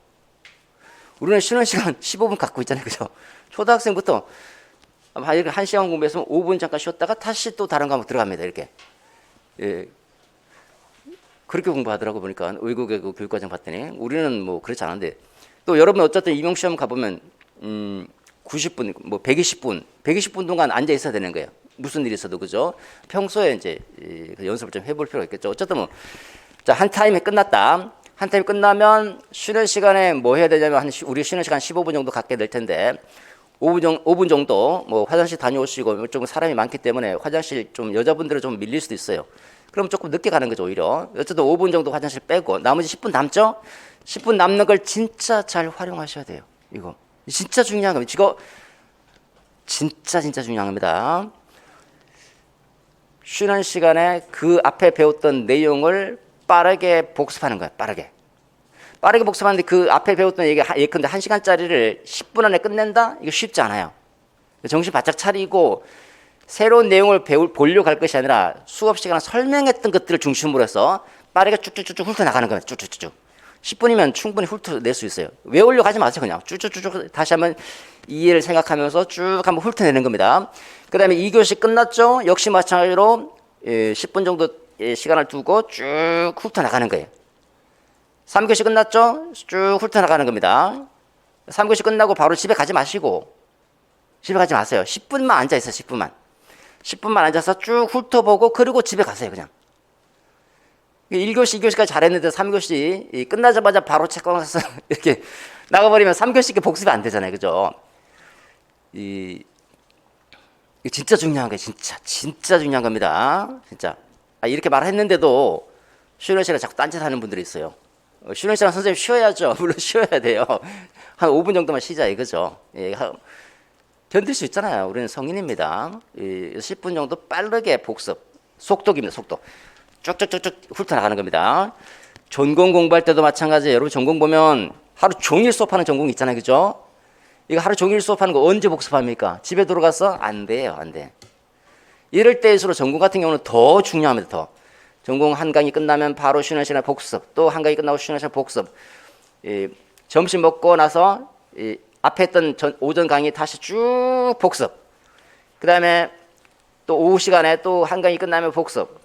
우리는 쉬는 시간 15분 갖고 있잖아요. 그죠? 초등학생부터 이렇게 1시간 공부했으면 5분 잠깐 쉬었다가 다시 또 다른 과목 들어갑니다. 이렇게. 그렇게 공부하더라고 보니까 외국의 그 교육과정 봤더니 우리는 뭐 그렇지 않은데 또 여러분 어쨌든 임용시험 가보면 90분, 뭐 120분 동안 앉아 있어야 되는 거예요. 무슨 일이 있어도 그죠? 평소에 이제 연습을 좀 해볼 필요가 있겠죠. 어쨌든 뭐, 자, 한 타임이 끝났다. 한 타임 끝나면 쉬는 시간에 뭐 해야 되냐면 우리 쉬는 시간 15분 정도 갖게 될 텐데 5분 정도 뭐 화장실 다녀오시고 좀 사람이 많기 때문에 화장실 좀 여자분들은 좀 밀릴 수도 있어요. 그럼 조금 늦게 가는 거죠, 오히려. 어쨌든 5분 정도 화장실 빼고 나머지 10분 남죠? 10분 남는 걸 진짜 잘 활용하셔야 돼요. 이거. 진짜 중요한 겁니다. 이거 진짜 중요한 겁니다. 쉬는 시간에 그 앞에 배웠던 내용을 빠르게 복습하는 거예요. 빠르게 복습하는데 그 앞에 배웠던 얘기 예컨대 1시간짜리를 10분 안에 끝낸다? 이거 쉽지 않아요. 정신 바짝 차리고 새로운 내용을 보려고 할 것이 아니라 수업 시간에 설명했던 것들을 중심으로 해서 빠르게 쭉쭉쭉 훑어나가는 거예요. 쭉쭉쭉. 10분이면 충분히 훑어낼 수 있어요. 외우려고 하지 마세요. 그냥 쭉쭉쭉 다시 한번 이해를 생각하면서 쭉 한번 훑어내는 겁니다. 그 다음에 2교시 끝났죠? 역시 마찬가지로 10분 정도 시간을 두고 쭉 훑어나가는 거예요. 3교시 끝났죠? 쭉 훑어나가는 겁니다. 3교시 끝나고 바로 집에 가지 마시고 집에 가지 마세요. 10분만 앉아있어요. 10분만 앉아서 쭉 훑어보고 그리고 집에 가세요. 그냥 1교시, 2교시까지 잘했는데 3교시 끝나자마자 바로 책방 가서 이렇게 나가버리면 3교시 복습이 안 되잖아요. 그죠? 이게 진짜 중요한 거예요. 진짜 중요한 겁니다. 진짜. 이렇게 말했는데도 쉬는 시간에 자꾸 딴짓하는 분들이 있어요. 쉬는 시간 선생님 쉬어야죠. 물론 쉬어야 돼요. 한 5분 정도만 쉬자 이거죠. 견딜 수 있잖아요. 우리는 성인입니다. 10분 정도 빠르게 복습. 속독입니다. 속독. 쭉쭉쭉쭉 훑어나가는 겁니다. 전공 공부할 때도 마찬가지예요. 여러분 전공 보면 하루 종일 수업하는 전공이 있잖아요. 그죠? 이거 하루 종일 수업하는 거 언제 복습합니까? 집에 들어가서? 안 돼요. 안 돼. 이럴 때일수록 전공 같은 경우는 더 중요합니다. 더. 전공 한 강의 끝나면 바로 쉬는 시간에 복습. 또 한 강의 끝나고 쉬는 시간에 복습. 점심 먹고 나서 앞에 했던 오전 강의 다시 쭉 복습. 그 다음에 또 오후 시간에 또 한 강의 끝나면 복습.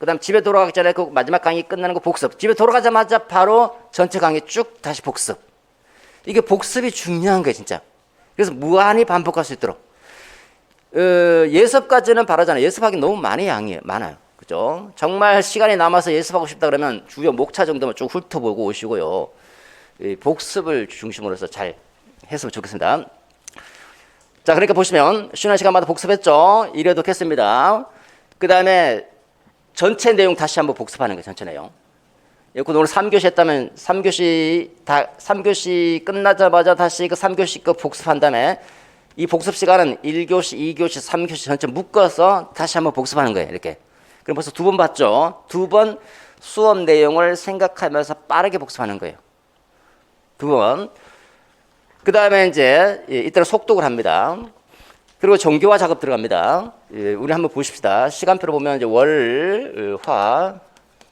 그 다음 집에 돌아가기 전에 그 마지막 강의 끝나는 거 복습. 집에 돌아가자마자 바로 전체 강의 쭉 다시 복습. 이게 복습이 중요한 거예요, 진짜. 그래서 무한히 반복할 수 있도록. 예습까지는 바라잖아요. 예습하기 너무 많아요. 그렇죠? 그죠? 정말 시간이 남아서 예습하고 싶다 그러면 주요 목차 정도만 쭉 훑어보고 오시고요. 이 복습을 중심으로 해서 잘 했으면 좋겠습니다. 자, 그러니까 보시면 쉬는 시간마다 복습했죠? 1회독 했습니다. 그 다음에 전체 내용 다시 한번 복습하는 거예요. 전체 내용. 오늘 3교시 했다면 3교시 끝나자마자 다시 그 3교시 거 복습한 다음에 이 복습 시간은 1교시, 2교시, 3교시 전체 묶어서 다시 한번 복습하는 거예요. 이렇게. 그럼 벌써 2번 봤죠? 2번 수업 내용을 생각하면서 빠르게 복습하는 거예요. 2번. 그 다음에 이제 이때는 속독을 합니다. 그리고 정교화 작업 들어갑니다. 우리 한번 보십시다. 시간표를 보면 이제 월, 화,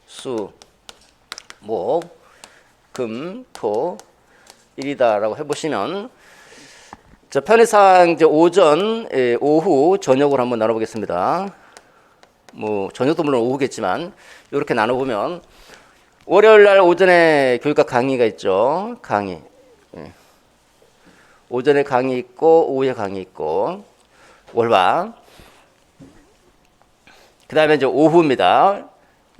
수, 목, 금, 토, 일이다라고 해보시면 자, 편의상 이제 오전, 오후, 저녁으로 한번 나눠보겠습니다. 뭐 저녁도 물론 오후겠지만 이렇게 나눠보면 월요일 날 오전에 교육과 강의가 있죠. 강의. 오전에 강의 있고 오후에 강의 있고 월화. 그 다음에 이제 오후입니다.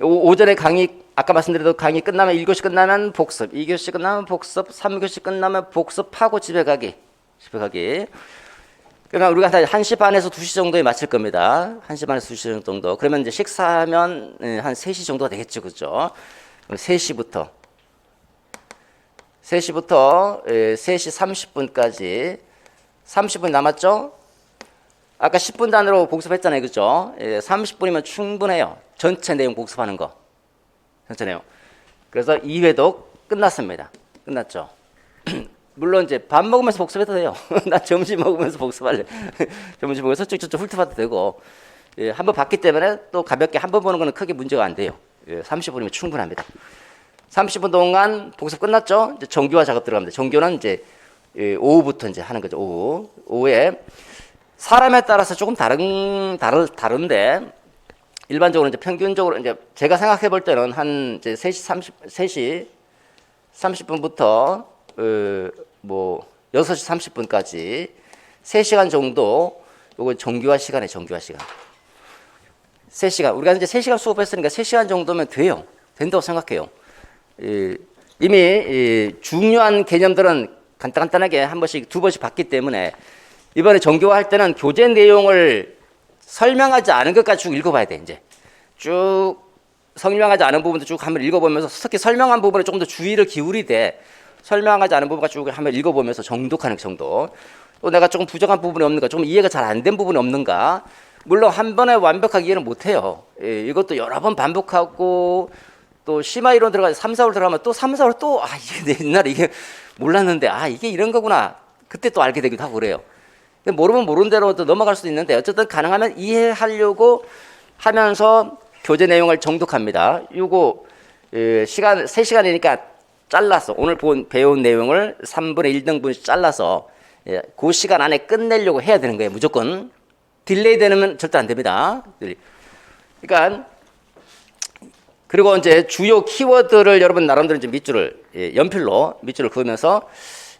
오전에 강의 아까 말씀드린 강의 끝나면 1교시 끝나면 복습, 2교시 끝나면 복습, 3교시 끝나면 복습하고 집에 가기. 그러면 우리가 1시 반에서 2시 정도에 마칠 겁니다. 1시 반에서 2시 정도. 그러면 이제 식사하면 한 3시 정도가 되겠죠. 그죠? 3시부터 3시 30분까지 30분 남았죠? 아까 10분 단위로 복습했잖아요. 그죠? 30분이면 충분해요. 전체 내용 복습하는 거. 전체 내용. 그래서 2회독 끝났습니다. 끝났죠? 물론 이제 밥 먹으면서 복습해도 돼요. 나 점심 먹으면서 복습할래. 점심 먹으면서 쭉쭉쭉 훑어봐도 되고. 한번 봤기 때문에 또 가볍게 한 번 보는 거는 크게 문제가 안 돼요. 30분이면 충분합니다. 30분 동안 복습 끝났죠? 이제 정교화 작업 들어갑니다. 정교는 이제 오후부터 이제 하는 거죠. 오후에 사람에 따라서 조금 다른데 일반적으로 이제 평균적으로 이제 제가 생각해 볼 때는 한 이제 3시 30분부터 뭐 6시 30분까지 3시간 정도 요거 정교화 시간에 정교화 시간. 3시간. 우리가 이제 3시간 수업했으니까 3시간 정도면 돼요. 된다고 생각해요. 이미 중요한 개념들은 간단하게 한 번씩 2번씩 봤기 때문에 이번에 정교화 할 때는 교재 내용을 설명하지 않은 것까지 쭉 읽어봐야 돼. 이제 쭉 설명하지 않은 부분도 쭉 한번 읽어보면서 특히 설명한 부분에 조금 더 주의를 기울이되 설명하지 않은 부분까지 쭉 한번 읽어보면서 정독하는 정도. 또 내가 조금 부족한 부분이 없는가, 조금 이해가 잘 안 된 부분이 없는가. 물론 한 번에 완벽하게 이해는 못해요. 이것도 여러 번 반복하고 또 심화 이론 들어가서 3, 4월 들어가면 또 3, 4월 또 이게 옛날에 이게 몰랐는데 이게 이런 거구나. 그때 또 알게 되기도 하고 그래요. 모르면 모르는 대로 또 넘어갈 수도 있는데 어쨌든 가능하면 이해하려고 하면서 교재 내용을 정독합니다. 요거 시간 3시간이니까 잘라서 오늘 배운 내용을 3분의 1등분씩 잘라서 그 시간 안에 끝내려고 해야 되는 거예요. 무조건 딜레이 되면 절대 안 됩니다. 그러니까 그리고 이제 주요 키워드를 여러분 나름대로 이제 밑줄을 연필로 밑줄을 그으면서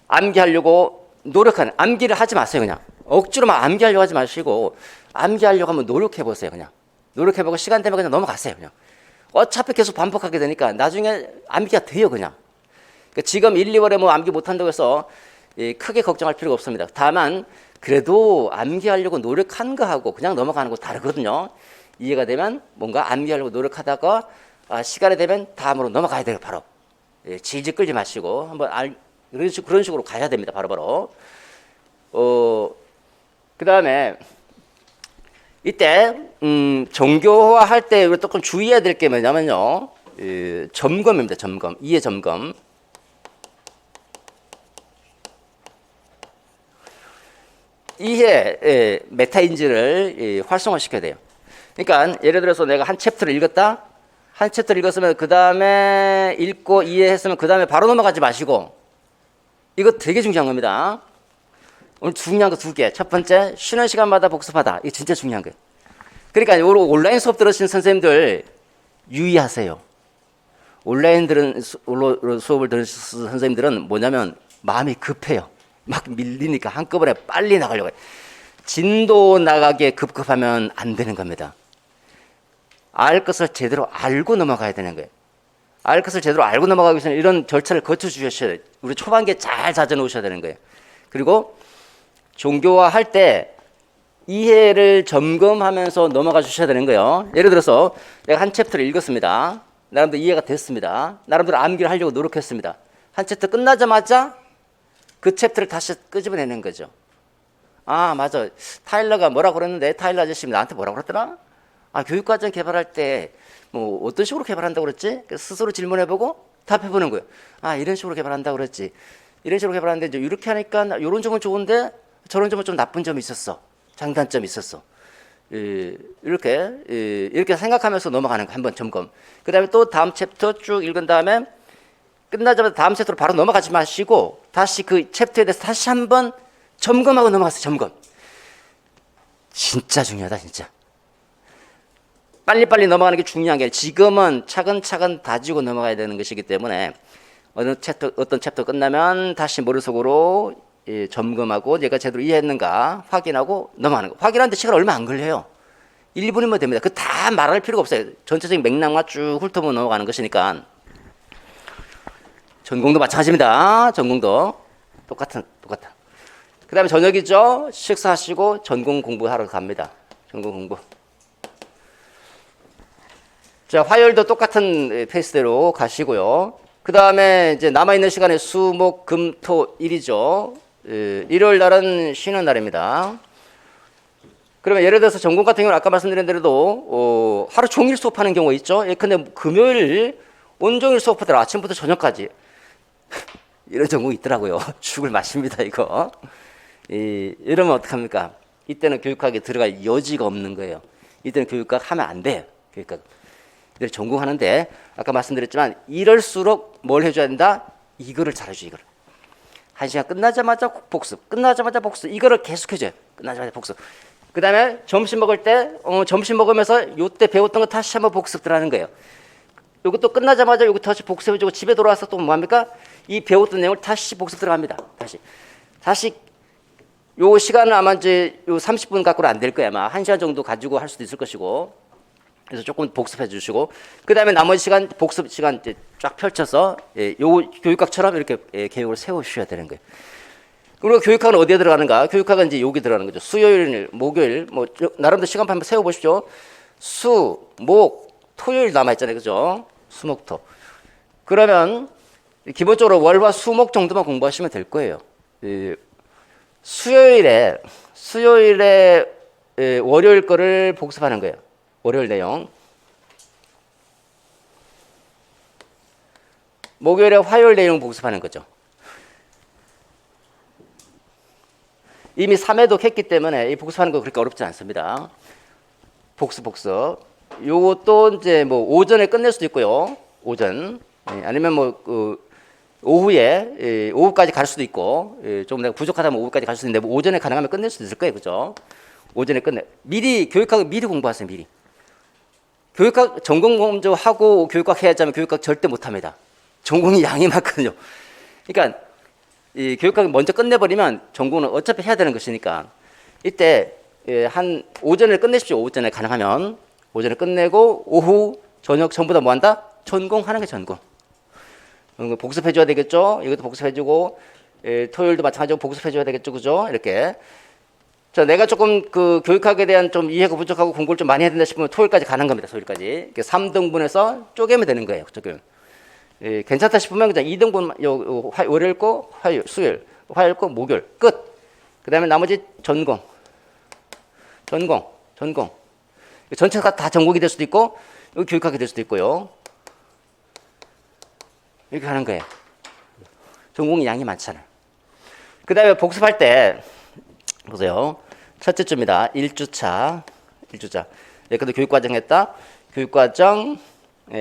암기하려고 노력하는, 암기를 하지 마세요. 그냥 억지로 막 암기하려고 하지 마시고 암기하려고 한번 노력해 보세요. 그냥 노력해 보고 시간 되면 그냥 넘어가세요. 그냥 어차피 계속 반복하게 되니까 나중에 암기가 돼요. 그냥 그러니까 지금 1, 2월에 뭐 암기 못한다고 해서 크게 걱정할 필요가 없습니다. 다만 그래도 암기하려고 노력한 거하고 그냥 넘어가는 거 다르거든요. 이해가 되면 뭔가 암기하려고 노력하다가 시간이 되면 다음으로 넘어가야 돼요. 바로 질질 끌지 마시고 한번 그런 식으로 가야 됩니다. 바로바로. 그 다음에 이때 정교화 할 때 조금 주의해야 될 게 뭐냐면요. 점검입니다. 점검. 이해 점검. 이해 메타인지를 활성화시켜야 돼요. 그러니까 예를 들어서 내가 한 챕터를 읽었다. 한 챕터를 읽었으면 그 다음에 읽고 이해했으면 그 다음에 바로 넘어가지 마시고 이거 되게 중요한 겁니다. 오늘 중요한 거 2개. 첫 번째, 쉬는 시간마다 복습하다. 이게 진짜 중요한 거예요. 그러니까 온라인 수업 들으신 선생님들 유의하세요. 온라인 수업을 들으신 선생님들은 뭐냐면 마음이 급해요. 막 밀리니까 한꺼번에 빨리 나가려고 해요. 진도 나가게 급급하면 안 되는 겁니다. 알 것을 제대로 알고 넘어가야 되는 거예요. 알 것을 제대로 알고 넘어가기 위해서는 이런 절차를 거쳐 주셔야 돼요. 우리 초반기에 잘 다져 놓으셔야 되는 거예요. 그리고 종교화 할 때 이해를 점검하면서 넘어가 주셔야 되는 거예요. 예를 들어서 내가 한 챕터를 읽었습니다. 나름대로 이해가 됐습니다. 나름대로 암기를 하려고 노력했습니다. 한 챕터 끝나자마자 그 챕터를 다시 끄집어내는 거죠. 아, 맞아. 타일러가 뭐라고 그랬는데, 타일러 아저씨 나한테 뭐라고 그랬더라? 아, 교육과정 개발할 때 뭐 어떤 식으로 개발한다고 그랬지? 스스로 질문해보고 답해보는 거예요. 아, 이런 식으로 개발한다고 그랬지. 이런 식으로 개발하는데 이제 이렇게 하니까 이런 점은 좋은데 저런 점은 좀 나쁜 점이 있었어. 장단점이 있었어. 이렇게 생각하면서 넘어가는 거 한번 점검. 그 다음에 또 다음 챕터 쭉 읽은 다음에 끝나자마자 다음 챕터로 바로 넘어가지 마시고 다시 그 챕터에 대해서 다시 한번 점검하고 넘어가세요. 점검. 진짜 중요하다, 진짜. 빨리빨리 넘어가는 게 중요한 게 아니라 지금은 차근차근 다지고 넘어가야 되는 것이기 때문에 어떤 챕터 끝나면 다시 머릿속으로 점검하고 내가 제대로 이해했는가 확인하고 넘어가는 거. 확인하는데 시간 얼마 안 걸려요. 1분이면 됩니다. 그 다 말할 필요가 없어요. 전체적인 맥락만 쭉 훑어보고 넘어가는 것이니까. 전공도 마찬가지입니다. 전공도 똑같아. 그 다음에 저녁이죠. 식사하시고 전공 공부하러 갑니다. 전공 공부. 자, 화요일도 똑같은 페이스대로 가시고요. 그 다음에 이제 남아있는 시간에 수, 목, 금, 토, 일이죠. 일요일 날은 쉬는 날입니다. 그러면 예를 들어서 전공 같은 경우는 아까 말씀드린 대로도 하루 종일 수업하는 경우가 있죠. 예, 근데 금요일 온종일 수업하더라. 아침부터 저녁까지. 이런 전공이 있더라고요. 죽을 맛입니다, 이거. 이러면 어떡합니까? 이때는 교육학에 들어갈 여지가 없는 거예요. 이때는 교육학 하면 안 돼요. 교육학. 전공하는데 아까 말씀드렸지만 이럴수록 뭘 해줘야 된다? 이거를 잘해줘. 이거를 한 시간 끝나자마자 복습, 이거를 계속 해줘요. 끝나자마자 복습. 그 다음에 점심 먹을 때 점심 먹으면서 요때 배웠던 거 다시 한번 복습 들어가는 거예요. 이것도 끝나자마자 이거 다시 복습해주고 집에 돌아와서 또 뭐합니까? 이 배웠던 내용을 다시 복습 들어갑니다. 다시 요 시간은 아마 이제 요 30분 갖고는 안 될 거야. 아마 1시간 정도 가지고 할 수도 있을 것이고. 그래서 조금 복습해 주시고 그 다음에 나머지 시간 복습 시간 이제 쫙 펼쳐서 요 교육학처럼 이렇게 계획을 세우셔야 되는 거예요. 그리고 교육학은 어디에 들어가는가? 교육학은 이제 여기 들어가는 거죠. 수요일, 목요일 뭐 나름대로 시간표 한번 세워 보십시오. 수, 목, 토요일 남아 있잖아요, 그죠? 수, 목, 토. 그러면 기본적으로 월화, 수, 목 정도만 공부하시면 될 거예요. 수요일에 월요일 거를 복습하는 거예요. 월요일 내용. 목요일에 화요일 내용 복습하는 거죠. 이미 3회도 했기 때문에 이 복습하는 거 그렇게 어렵지 않습니다. 복습. 요것도 이제 뭐 오전에 끝낼 수도 있고요. 오전. 아니면 뭐 오후에 오후까지 갈 수도 있고 좀 내가 부족하다면 오후까지 갈 수도 있는데 뭐 오전에 가능하면 끝낼 수도 있을 거예요. 그죠? 오전에 미리 교육학을 미리 공부하세요. 미리. 교육학 전공 먼저 하고 교육학 해야지 하면 교육학 절대 못합니다. 전공이 양이 많거든요. 그러니까 이 교육학을 먼저 끝내버리면 전공은 어차피 해야 되는 것이니까 이때 한 오전에 끝내십시오. 오전에 가능하면 오전에 끝내고 오후 저녁 전부 다 뭐한다? 전공하는 게 전공. 복습해줘야 되겠죠. 이것도 복습해주고 토요일도 마찬가지로 복습해줘야 되겠죠. 그죠? 이렇게. 자, 내가 조금 그 교육학에 대한 좀 이해가 부족하고 공부를 좀 많이 해야 된다 싶으면 토요일까지 가는 겁니다. 토요일까지. 이렇게 3등분해서 쪼개면 되는 거예요. 조금. 괜찮다 싶으면 그냥 2등분 월요일 거 화요일, 수요일, 화요일 거 목요일 끝. 그 다음에 나머지 전공. 전체가 다 전공이 될 수도 있고 여기 교육학이 될 수도 있고요. 이렇게 하는 거예요. 전공이 양이 많잖아요. 그 다음에 복습할 때 보세요. 첫째 주입니다. 1주차. 근데 교육과정 했다. 교육과정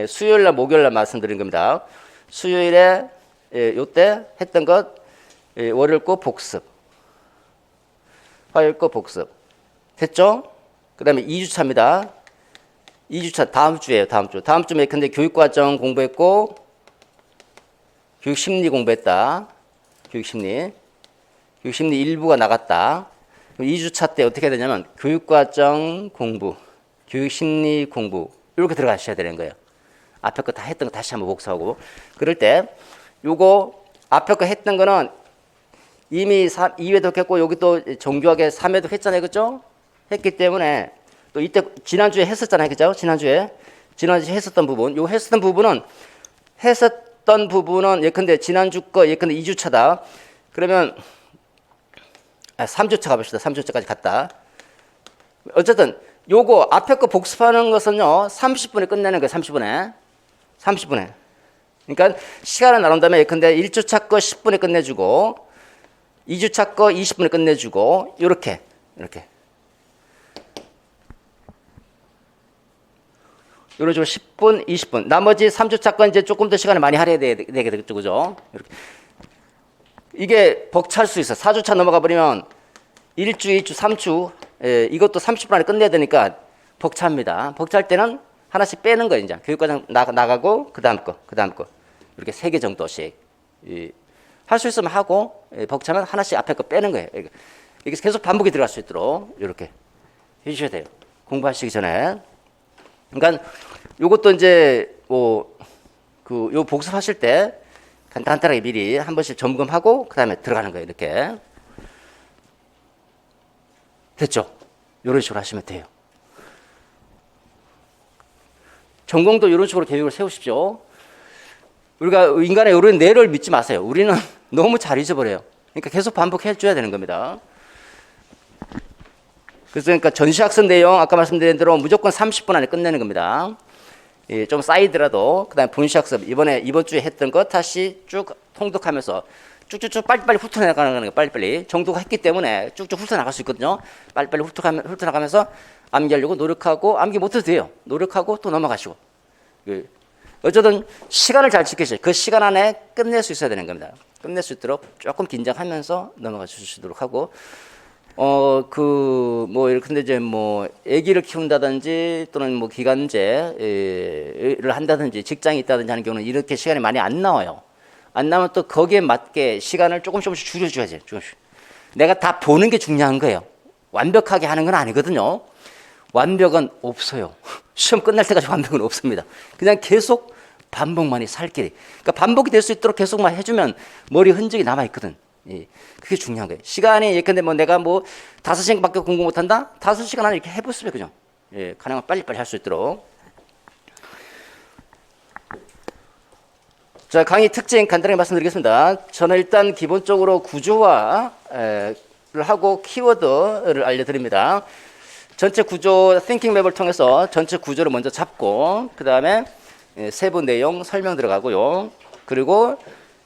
수요일날 목요일날 말씀드린 겁니다. 수요일에 요때 했던 것 월요일 거 복습. 화요일 거 복습. 됐죠? 그 다음에 2주차입니다. 2주차 다음 주에요. 다음 주에 근데 교육과정 공부했고 교육심리 공부했다. 교육심리 일부가 나갔다. 2주차 때 어떻게 해야 되냐면 교육과정 공부, 교육심리 공부, 이렇게 들어가셔야 되는 거예요. 앞에 거 다 했던 거 다시 한번 복습하고. 그럴 때 요거 앞에 거 했던 거는 이미 2회도 했고 여기 또 정교하게 3회도 했잖아요. 그죠? 했기 때문에 또 이때 지난주에 했었잖아요. 그죠? 지난주에 했었던 부분. 요 했었던 부분은 예컨대 지난주 거 예컨대 2주차다. 그러면 3주차 가봅시다. 3주차까지 갔다. 어쨌든 요거 앞에 거 복습하는 것은요 30분에 끝내는 거예요. 30분에. 그러니까 시간을 나눈다면 예컨대 1주차 거 10분에 끝내주고 2주차 거 20분에 끝내주고 요렇게 이런 식으로 10분, 20분. 나머지 3주차 건 이제 조금 더 시간을 많이 할애해야 되겠죠, 그죠? 이렇게. 이게 벅찰 수 있어. 4주차 넘어가 버리면 1주, 2주, 3주, 이것도 30분 안에 끝내야 되니까 벅찹니다. 벅찰 때는 하나씩 빼는 거예요, 이제. 교육과정 나가고, 그 다음 거. 이렇게 3개 정도씩. 할 수 있으면 하고, 벅차면 하나씩 앞에 거 빼는 거예요. 이게 계속 반복이 들어갈 수 있도록, 이렇게 해주셔야 돼요. 공부하시기 전에. 그러니까 요것도 이제 요 복습하실 때 간단하게 미리 한 번씩 점검하고 그다음에 들어가는 거예요. 이렇게 됐죠? 이런 식으로 하시면 돼요. 전공도 이런 식으로 계획을 세우십시오. 우리가 인간의 이런 뇌를 믿지 마세요. 우리는 너무 잘 잊어버려요. 그러니까 계속 반복해 줘야 되는 겁니다. 그러니까 전시학습 내용 아까 말씀드린 대로 무조건 30분 안에 끝내는 겁니다. 좀 쌓이더라도 그다음에 본시학습 이번 주에 했던 거 다시 쭉 통독하면서 쭉쭉쭉 빨리빨리 훑어나가는 거예요. 빨리빨리 정도가 했기 때문에 쭉쭉 훑어나갈 수 있거든요. 빨리빨리 훑어나가면서 암기하려고 노력하고 암기 못해도 돼요. 노력하고 또 넘어가시고 어쨌든 시간을 잘 지키셔야 그 시간 안에 끝낼 수 있어야 되는 겁니다. 끝낼 수 있도록 조금 긴장하면서 넘어가 주시도록 하고 근데 이제 아기를 키운다든지 또는 기간제를 한다든지 직장이 있다든지 하는 경우는 이렇게 시간이 많이 안 나와요. 안 나오면 또 거기에 맞게 시간을 조금씩 줄여줘야지. 내가 다 보는 게 중요한 거예요. 완벽하게 하는 건 아니거든요. 완벽은 없어요. 시험 끝날 때까지 완벽은 없습니다. 그냥 계속 반복만이 살 길이. 그러니까 반복이 될 수 있도록 계속만 해주면 머리 흔적이 남아있거든. 그게 중요한 거예요. 시간이 예컨대 내가 5시간밖에 공부 못한다? 5시간 안에 이렇게 해보세요, 그죠? 가능하면 빨리빨리 할 수 있도록. 자, 강의 특징 간단하게 말씀드리겠습니다. 저는 일단 기본적으로 구조화를 하고 키워드를 알려드립니다. 전체 구조, thinking 맵을 통해서 전체 구조를 먼저 잡고 그 다음에 세부 내용 설명 들어가고요. 그리고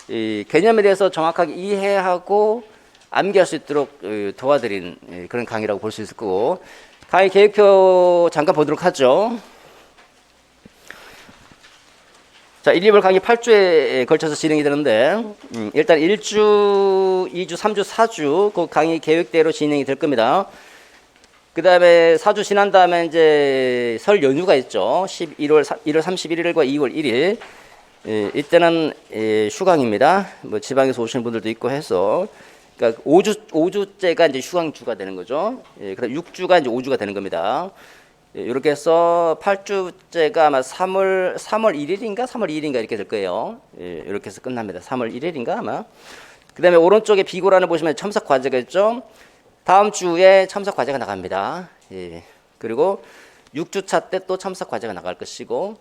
이 개념에 대해서 정확하게 이해하고 암기할 수 있도록 도와드린 그런 강의라고 볼 수 있을 거고 강의 계획표 잠깐 보도록 하죠. 자, 1, 2월 강의 8주에 걸쳐서 진행이 되는데 일단 1주, 2주, 3주, 4주 그 강의 계획대로 진행이 될 겁니다. 그 다음에 4주 지난 다음에 이제 설 연휴가 있죠. 1월 31일과 2월 1일. 이때는 휴강입니다. 지방에서 오시는 분들도 있고 해서, 그러니까 5주째가 이제 휴강주가 되는 거죠. 그다음 6주가 이제 5주가 되는 겁니다. 이렇게 해서 8주째가 아마 3월 1일인가 3월 2일인가 이렇게 될 거예요. 이렇게 해서 끝납니다. 3월 1일인가 아마. 그다음에 오른쪽에 비고란을 보시면 첨삭 과제가 있죠. 다음 주에 첨삭 과제가 나갑니다. 그리고 6주차 때 또 첨삭 과제가 나갈 것이고.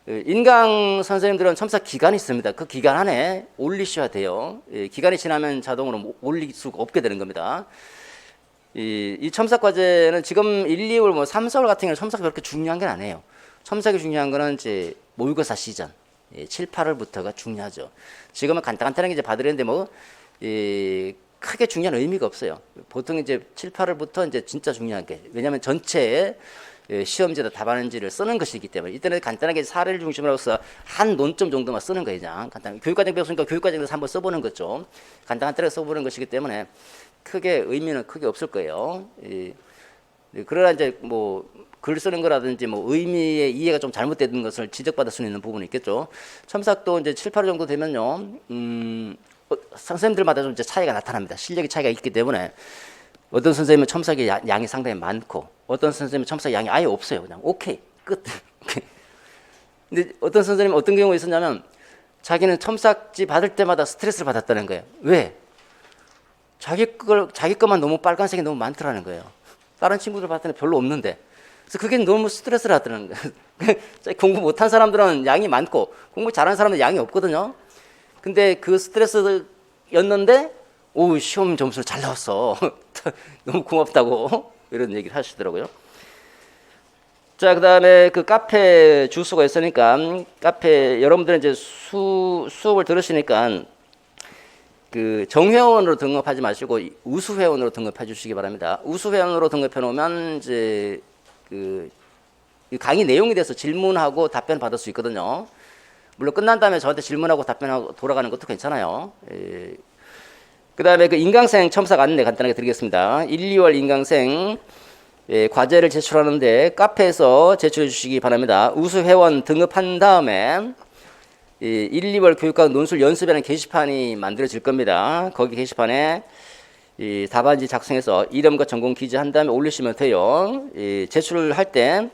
인강 선생님들은 첨삭 기간이 있습니다. 그 기간 안에 올리셔야 돼요. 기간이 지나면 자동으로 올릴 수가 없게 되는 겁니다. 이 첨삭 과제는 지금 1, 2월 3, 4월 같은 경우는 첨삭이 그렇게 중요한 게 아니에요. 첨삭이 중요한 거는 이제 모의고사 시전 7, 8월부터가 중요하죠. 지금은 간단하게 이제 받으려는데 크게 중요한 의미가 없어요. 보통 이제 7, 8월부터 이제 진짜 중요한 게 왜냐하면 전체에 시험지에다 답안지를 쓰는 것이기 때문에 이때는 간단하게 사례를 중심으로 해서 한 논점 정도만 쓰는 거예요. 간단하게 교육과정 배웠으니까 교육과정에서 한번 써보는 거죠. 간단하게 써보는 것이기 때문에 크게 의미는 크게 없을 거예요. 그러나 이제 글 쓰는 거라든지 의미의 이해가 좀 잘못된 것을 지적받을 수 있는 부분이 있겠죠. 첨삭도 이제 7, 8월 정도 되면요, 선생님들마다 좀 이제 차이가 나타납니다. 실력의 차이가 있기 때문에 어떤 선생님은 첨삭의 양이 상당히 많고 어떤 선생님은 첨삭의 양이 아예 없어요. 그냥 오케이 끝. 근데 어떤 선생님 어떤 경우가 있었냐면 자기는 첨삭지 받을 때마다 스트레스를 받았다는 거예요. 왜? 자기 것만 너무 빨간색이 너무 많더라는 거예요. 다른 친구들 봤더니 별로 없는데. 그래서 그게 너무 스트레스를 받더라는 거예요. 공부 못한 사람들은 양이 많고 공부 잘하는 사람들은 양이 없거든요. 근데 그 스트레스였는데 오, 시험 점수를 잘 나왔어. 너무 고맙다고 이런 얘기를 하시더라고요. 자, 그다음에 그 카페 주소가 있으니까 카페 여러분들은 이제 수업을 들으시니까 그 정회원으로 등록하지 마시고 우수회원으로 등록해 주시기 바랍니다. 우수회원으로 등록해 놓으면 이제 그 강의 내용에 대해서 질문하고 답변 받을 수 있거든요. 물론 끝난 다음에 저한테 질문하고 답변하고 돌아가는 것도 괜찮아요. 그 다음에 그 인강생 첨삭 안내 간단하게 드리겠습니다. 1, 2월 인강생 과제를 제출하는데 카페에서 제출해 주시기 바랍니다. 우수회원 등급한 다음에 1, 2월 교육과 논술 연습이라는 게시판이 만들어질 겁니다. 거기 게시판에 답안지 작성해서 이름과 전공 기재한 다음에 올리시면 돼요. 제출할 때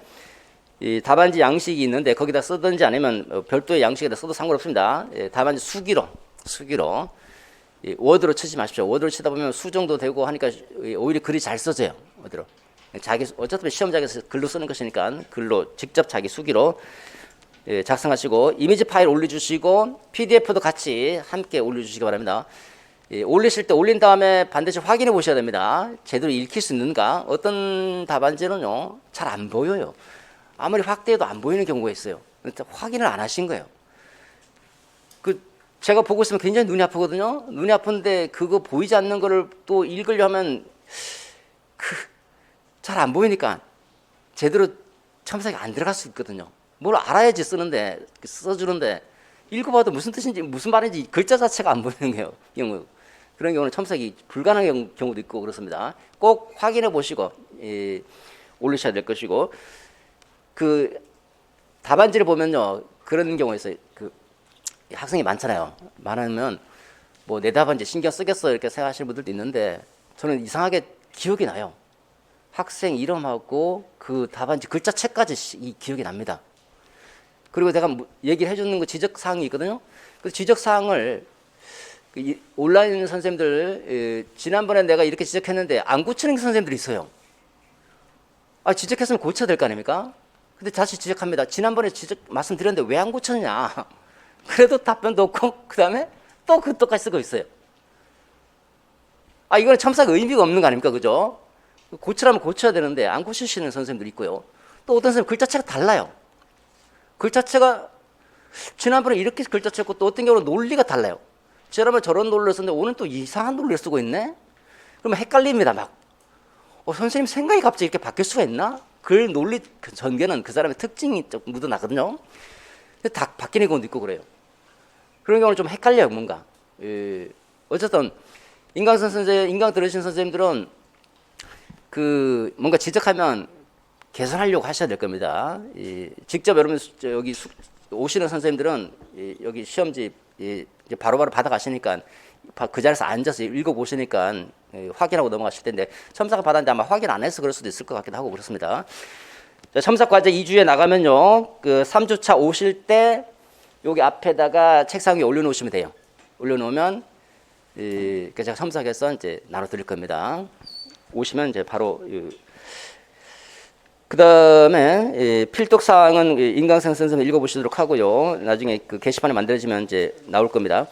답안지 양식이 있는데 거기다 쓰든지 아니면 별도의 양식에다 써도 상관없습니다. 답안지 수기로 워드로 치지 마십시오. 워드로 치다 보면 수 정도 되고 하니까 오히려 글이 잘 써져요. 워드로. 어차피 시험장에서 글로 쓰는 것이니까 글로 직접 자기 수기로 작성하시고 이미지 파일 올려주시고 PDF도 같이 함께 올려주시기 바랍니다. 올리실 때 올린 다음에 반드시 확인해 보셔야 됩니다. 제대로 읽힐 수 있는가? 어떤 답안지는요 잘 안 보여요. 아무리 확대해도 안 보이는 경우가 있어요. 그러니까 확인을 안 하신 거예요. 제가 보고 있으면 굉장히 눈이 아프거든요. 눈이 아픈데 그거 보이지 않는 거를 또 읽으려 하면 잘 안 보이니까 제대로 첨삭이 안 들어갈 수 있거든요. 뭘 알아야지 써주는데 읽어봐도 무슨 뜻인지 무슨 말인지 글자 자체가 안 보이는 경우 그런 경우는 첨삭이 불가능한 경우도 있고 그렇습니다. 꼭 확인해 보시고 올리셔야 될 것이고 그 답안지를 보면요 그런 경우가 있어요. 학생이 많잖아요. 많으면 뭐 내 답안지 신경 쓰겠어 이렇게 생각하시는 분들도 있는데 저는 이상하게 기억이 나요. 학생 이름하고 그 답안지 글자체까지 이 기억이 납니다. 그리고 내가 얘기를 해주는 거 지적사항이 있거든요. 그 지적사항을 온라인 선생님들 지난번에 내가 이렇게 지적했는데 안 고치는 선생님들이 있어요. 지적했으면 고쳐야 될 거 아닙니까? 근데 다시 지적합니다. 지난번에 지적 말씀드렸는데 왜 안 고쳤냐? 그래도 답변도 없고 그 다음에 또 그 똑같이 쓰고 있어요. 이거는 첨삭 의미가 없는 거 아닙니까? 그죠? 고치라면 고쳐야 되는데 안 고치시는 선생님들이 있고요. 또 어떤 선생님 글자체가 달라요. 글자체가 지난번에 이렇게 글자체고 또 어떤 경우는 논리가 달라요. 지난번에 저런 논리를 썼는데 오늘 또 이상한 논리를 쓰고 있네? 그러면 헷갈립니다. 막 선생님 생각이 갑자기 이렇게 바뀔 수가 있나? 글 논리 전개는 그 사람의 특징이 좀 묻어나거든요. 근데 다 바뀌는 경우도 있고 그래요. 그런 경우는 좀 헷갈려요, 뭔가. 어쨌든 인강 들으신 선생님들은 뭔가 지적하면 개선하려고 하셔야 될 겁니다. 직접 여러분 여기 오시는 선생님들은 여기 시험지 바로바로 받아가시니까 그 자리에서 앉아서 읽어보시니까 확인하고 넘어가실 텐데 첨삭을 받았는데 아마 확인 안 해서 그럴 수도 있을 것 같기도 하고 그렇습니다. 자, 첨삭 과제 2주에 나가면요. 3주차 오실 때 여기 앞에다가 책상 위에 올려놓으시면 돼요. 올려놓으면 제가 첨삭해서 이제 나눠드릴 겁니다. 오시면 이제 바로 그 다음에 필독 사항은 인강생 선생님 읽어보시도록 하고요. 나중에 그 게시판에 만들어지면 이제 나올 겁니다.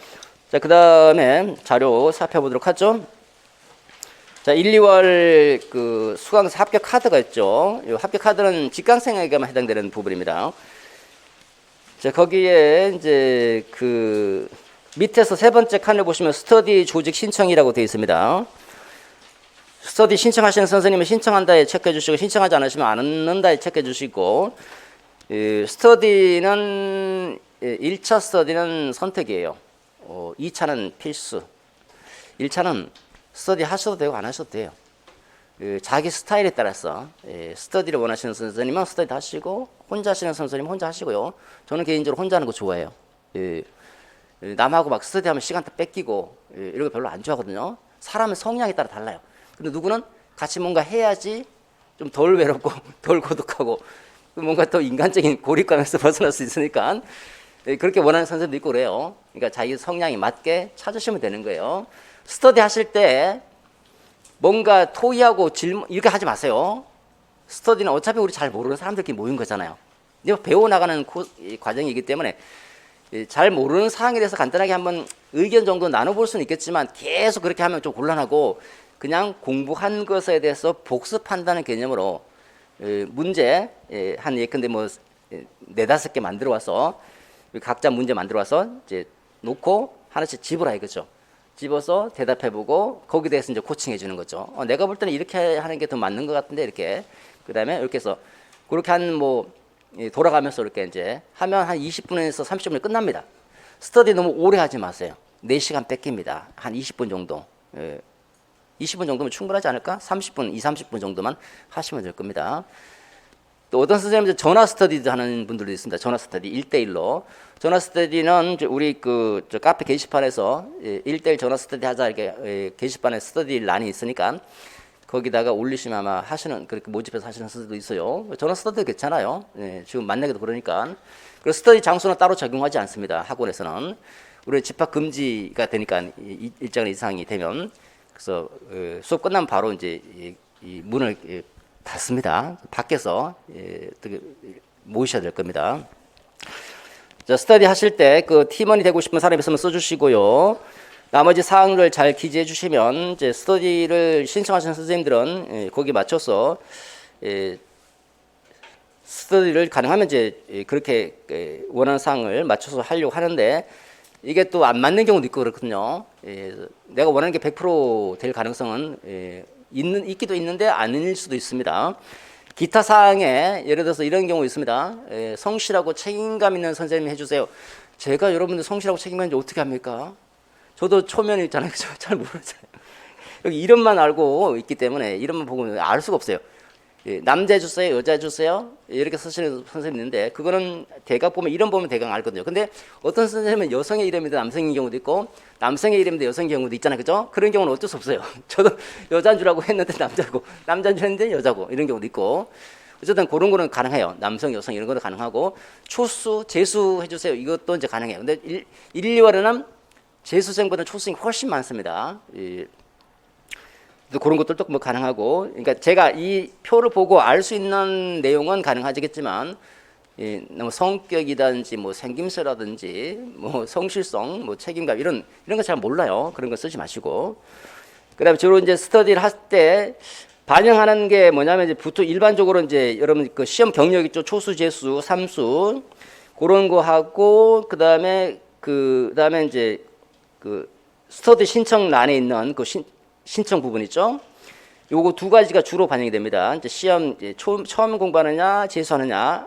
자, 그 다음에 자료 살펴보도록 하죠. 자, 1, 2월 그 수강생 합격 카드가 있죠. 이 합격 카드는 직강생에게만 해당되는 부분입니다. 자, 거기에 이제 그 밑에서 세 번째 칸을 보시면 스터디 조직 신청이라고 되어 있습니다. 스터디 신청하시는 선생님은 신청한다에 체크해 주시고 신청하지 않으시면 안 넣는다에 체크해 주시고 스터디는 1차 스터디는 선택이에요. 2차는 필수. 1차는 스터디 하셔도 되고 안 하셔도 돼요. 자기 스타일에 따라서 스터디를 원하시는 선생님은 스터디 하시고 혼자 하시는 선생님은 혼자 하시고요. 저는 개인적으로 혼자 하는 거 좋아해요. 남하고 막 스터디하면 시간 다 뺏기고 이런 거 별로 안 좋아하거든요. 사람의 성향에 따라 달라요. 근데 누구는 같이 뭔가 해야지 좀 덜 외롭고 덜 고독하고 뭔가 또 인간적인 고립감에서 벗어날 수 있으니까 그렇게 원하는 선생님도 있고 그래요. 그러니까 자기 성향에 맞게 찾으시면 되는 거예요. 스터디 하실 때 뭔가 토의하고 질문 이렇게 하지 마세요. 스터디는 어차피 우리 잘 모르는 사람들끼리 모인 거잖아요. 배워나가는 과정이기 때문에 잘 모르는 사항에 대해서 간단하게 한번 의견 정도 나눠볼 수는 있겠지만 계속 그렇게 하면 좀 곤란하고 그냥 공부한 것에 대해서 복습한다는 개념으로 문제 한 예컨대 뭐 네다섯 개 만들어 와서 각자 문제 만들어 와서 이제 놓고 하나씩 집어라 이거죠. 집어서 대답해보고 거기에 대해서 이제 코칭해 주는 거죠. 내가 볼 때는 이렇게 하는 게 더 맞는 것 같은데 이렇게 그다음에 이렇게 해서 그렇게 한 뭐 돌아가면서 이렇게 이제 하면 한 20분에서 30분에 끝납니다. 스터디 너무 오래 하지 마세요. 4시간 뺏깁니다. 한 20분 정도. 20분 정도면 충분하지 않을까? 30분, 30분 정도만 하시면 될 겁니다. 또 어떤 선생님들 전화 스터디도 하는 분들도 있습니다. 전화 스터디 1대1로. 전화 스터디는 우리 저 카페 게시판에서 1대1 전화 스터디 하자 이렇게 게시판에 스터디 란이 있으니까 거기다가 올리시면 아마 하시는 그렇게 모집해서 하시는 선생님도 있어요. 전화 스터디도 괜찮아요. 지금 만나기도 그러니까. 그리고 스터디 장소는 따로 적용하지 않습니다. 학원에서는 우리 집합 금지가 되니까 일정 이상이 되면 그래서 수업 끝나면 바로 이제 이 문을 닫습니다. 밖에서 모이셔야 될 겁니다. 자, 스터디 하실 때 그 팀원이 되고 싶은 사람이 있으면 써주시고요. 나머지 사항을 잘 기재해 주시면 이제 스터디를 신청하시는 선생님들은 거기에 맞춰서 스터디를 가능하면 이제 그렇게 원하는 사항을 맞춰서 하려고 하는데 이게 또 안 맞는 경우도 있고 그렇거든요. 내가 원하는 게 100%될 가능성은 있기도 있는데 아닐 수도 있습니다. 기타 사항에 예를 들어서 이런 경우 있습니다. 성실하고 책임감 있는 선생님이 해주세요. 제가 여러분들 성실하고 책임감 있는지 어떻게 합니까? 저도 초면이잖아요. 잘 모르잖아요. 여기 이름만 알고 있기 때문에 이름만 보고 알 수가 없어요. 남자 해주세요, 여자 해주세요 이렇게 쓰시는 선생님이 있는데 그거는 대강 보면 이름 보면 대강 알거든요. 근데 어떤 선생님은 여성의 이름인데 남성인 경우도 있고 남성의 이름인데 여성인 경우도 있잖아요. 그죠? 그런 경우는 어쩔 수 없어요. 저도 여자인 줄 알고 했는데 남자고 남자인 줄 했는데 여자고 이런 경우도 있고 어쨌든 그런 거는 가능해요. 남성, 여성 이런 거는 가능하고 초수, 재수 해주세요 이것도 이제 가능해요. 근데 1, 2월에는 재수생보다 초수생이 훨씬 많습니다. 그런 것들도 뭐 가능하고, 그러니까 제가 이 표를 보고 알 수 있는 내용은 가능하겠지만, 너무 성격이라든지 뭐 생김새라든지 뭐 성실성, 뭐 책임감 이런 거 잘 몰라요. 그런 거 쓰지 마시고. 그다음에 주로 이제 스터디를 할 때 반영하는 게 뭐냐면 이제 보통 일반적으로 이제 여러분 그 시험 경력 있죠. 초수, 재수, 삼수 그런 거 하고 그다음에 이제 그 스터디 신청란에 있는 그 신청 부분 있죠. 요거 두 가지가 주로 반영이 됩니다. 이제 시험 이제 처음 공부하느냐, 재수하느냐.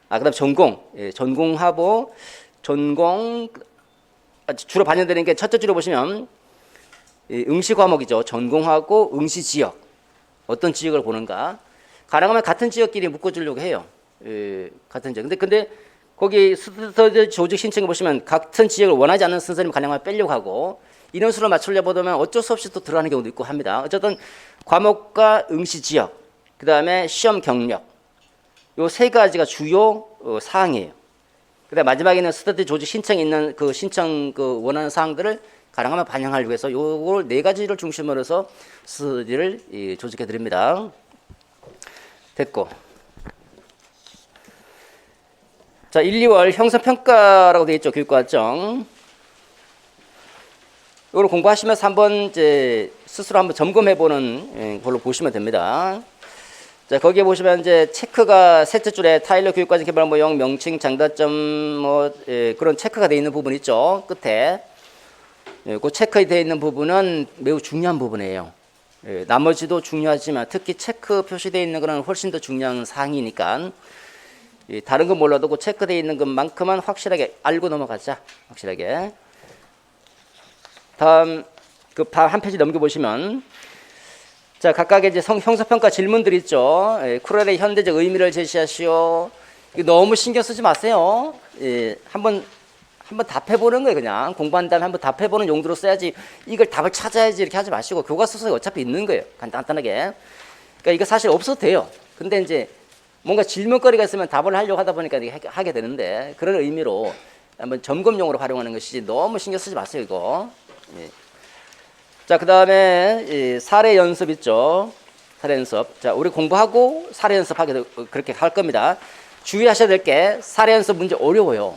그다음 전공, 전공하고 전공 주로 반영되는 게 첫째 줄에 보시면 응시 과목이죠. 전공하고 응시 지역. 어떤 지역을 보는가. 가능하면 같은 지역끼리 묶어주려고 해요. 같은 지역. 근데 거기 스터디 조직 신청해 보시면 같은 지역을 원하지 않는 선생님 가능하면 빼려고 하고 인원수를 맞추려고 보면 어쩔 수 없이 또 들어가는 경우도 있고 합니다. 어쨌든 과목과 응시 지역, 그 다음에 시험 경력, 요 세 가지가 주요 사항이에요. 그다음 마지막에는 스터디 조직 신청에 있는 그 신청 그 원하는 사항들을 가능하면 반영하려고 해서 요걸 네 가지를 중심으로 해서 스터디를 조직해 드립니다. 됐고. 자, 1, 2월 형사평가라고 되어 있죠. 교육과정. 이걸 공부하시면서 한번 이제 스스로 한번 점검해보는 걸로 보시면 됩니다. 자, 거기에 보시면 이제 체크가 셋째 줄에 타일러 교육과정 개발 모형 명칭 장단점 뭐 그런 체크가 되어 있는 부분 있죠. 끝에 그 체크가 되어 있는 부분은 매우 중요한 부분이에요. 나머지도 중요하지만 특히 체크 표시되어 있는 거는 훨씬 더 중요한 사항이니까 다른 건 몰라도 그 체크되어 있는 것만큼은 확실하게 알고 넘어가자. 확실하게. 다음 그 한 페이지 넘겨보시면 자 각각의 이제 형사평가 질문들 있죠. 쿠렐의 현대적 의미를 제시하시오. 이거 너무 신경 쓰지 마세요. 한번 답해보는 거예요. 그냥 공부한 다음에 한번 답해보는 용도로 써야지 이걸 답을 찾아야지 이렇게 하지 마시고 교과서에 어차피 있는 거예요. 간단하게. 그러니까 이거 사실 없어도 돼요. 근데 이제 뭔가 질문거리가 있으면 답을 하려고 하다 보니까 이게 하게 되는데 그런 의미로 한번 점검용으로 활용하는 것이지 너무 신경 쓰지 마세요 이거. 예. 자, 그 다음에 사례 연습 있죠. 사례 연습. 자, 우리 공부하고 사례 연습하게 그렇게 할 겁니다. 주의하셔야 될 게 사례 연습 문제 어려워요.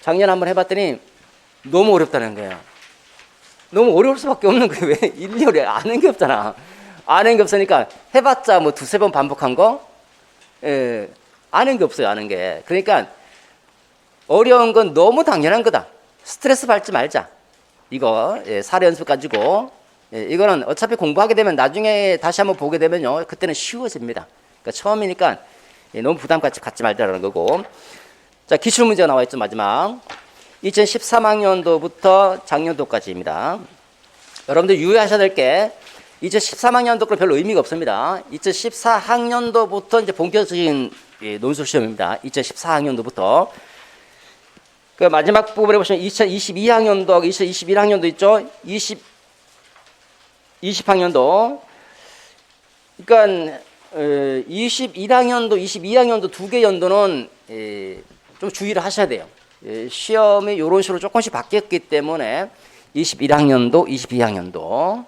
작년에 한번 해봤더니 너무 어렵다는 거예요. 너무 어려울 수밖에 없는 거예요. 왜? 1, 2월에 아는 게 없잖아. 아는 게 없으니까 해봤자 뭐 두세 번 반복한 거? 예, 아는 게 없어요. 아는 게. 그러니까 어려운 건 너무 당연한 거다. 스트레스 받지 말자. 이거 사례 연습 가지고 이거는 어차피 공부하게 되면 나중에 다시 한번 보게 되면요. 그때는 쉬워집니다. 그러니까 처음이니까 너무 부담 갖지 말자라는 거고. 자, 기출 문제가 나와 있죠. 마지막 2013학년도부터 작년도까지입니다. 여러분들 유의하셔야 될 게 2013학년도 거 별로 의미가 없습니다. 2014학년도부터 이제 본격적인 논술 시험입니다. 2014학년도부터 그 마지막 부분에 보시면 2022학년도, 2021학년도 있죠. 20학년도. 그러니까 21학년도, 22학년도 두 개 연도는 좀 주의를 하셔야 돼요. 시험이 이런 식으로 조금씩 바뀌었기 때문에 21학년도, 22학년도,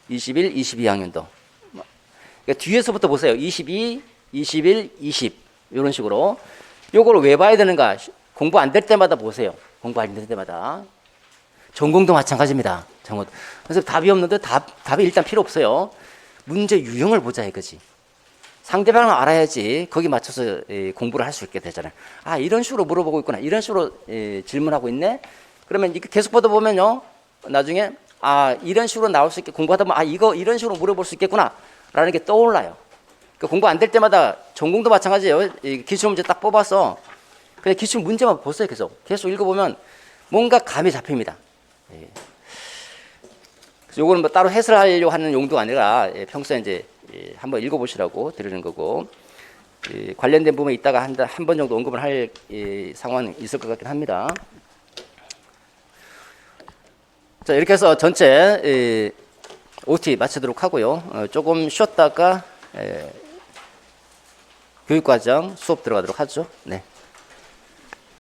21, 22학년도. 그러니까 뒤에서부터 보세요. 22, 21, 20 이런 식으로. 요걸 왜 봐야 되는가? 공부 안 될 때마다 보세요. 공부 안 될 때마다. 전공도 마찬가지입니다. 전공도. 그래서 답이 없는데 답이 일단 필요 없어요. 문제 유형을 보자 이거지. 상대방을 알아야지 거기 맞춰서 공부를 할 수 있게 되잖아요. 아, 이런 식으로 물어보고 있구나. 이런 식으로 질문하고 있네. 그러면 이거 계속 보다 보면요. 나중에 아, 이런 식으로 나올 수 있게 공부하다 보면 아, 이거 이런 식으로 물어볼 수 있겠구나. 라는 게 떠올라요. 그러니까 공부 안 될 때마다 전공도 마찬가지예요. 기출 문제 딱 뽑아서 그냥 기출 문제만 보세요. 계속 읽어보면 뭔가 감이 잡힙니다. 그래서 요거는 뭐 따로 해설하려고 하는 용도가 아니라 평소에 이제 한번 읽어보시라고 드리는 거고 관련된 부분에 이따가 한 번 정도 언급을 할 상황이 있을 것 같긴 합니다. 자, 이렇게 해서 전체 OT 마치도록 하고요. 조금 쉬었다가 교육과정 수업 들어가도록 하죠. 네.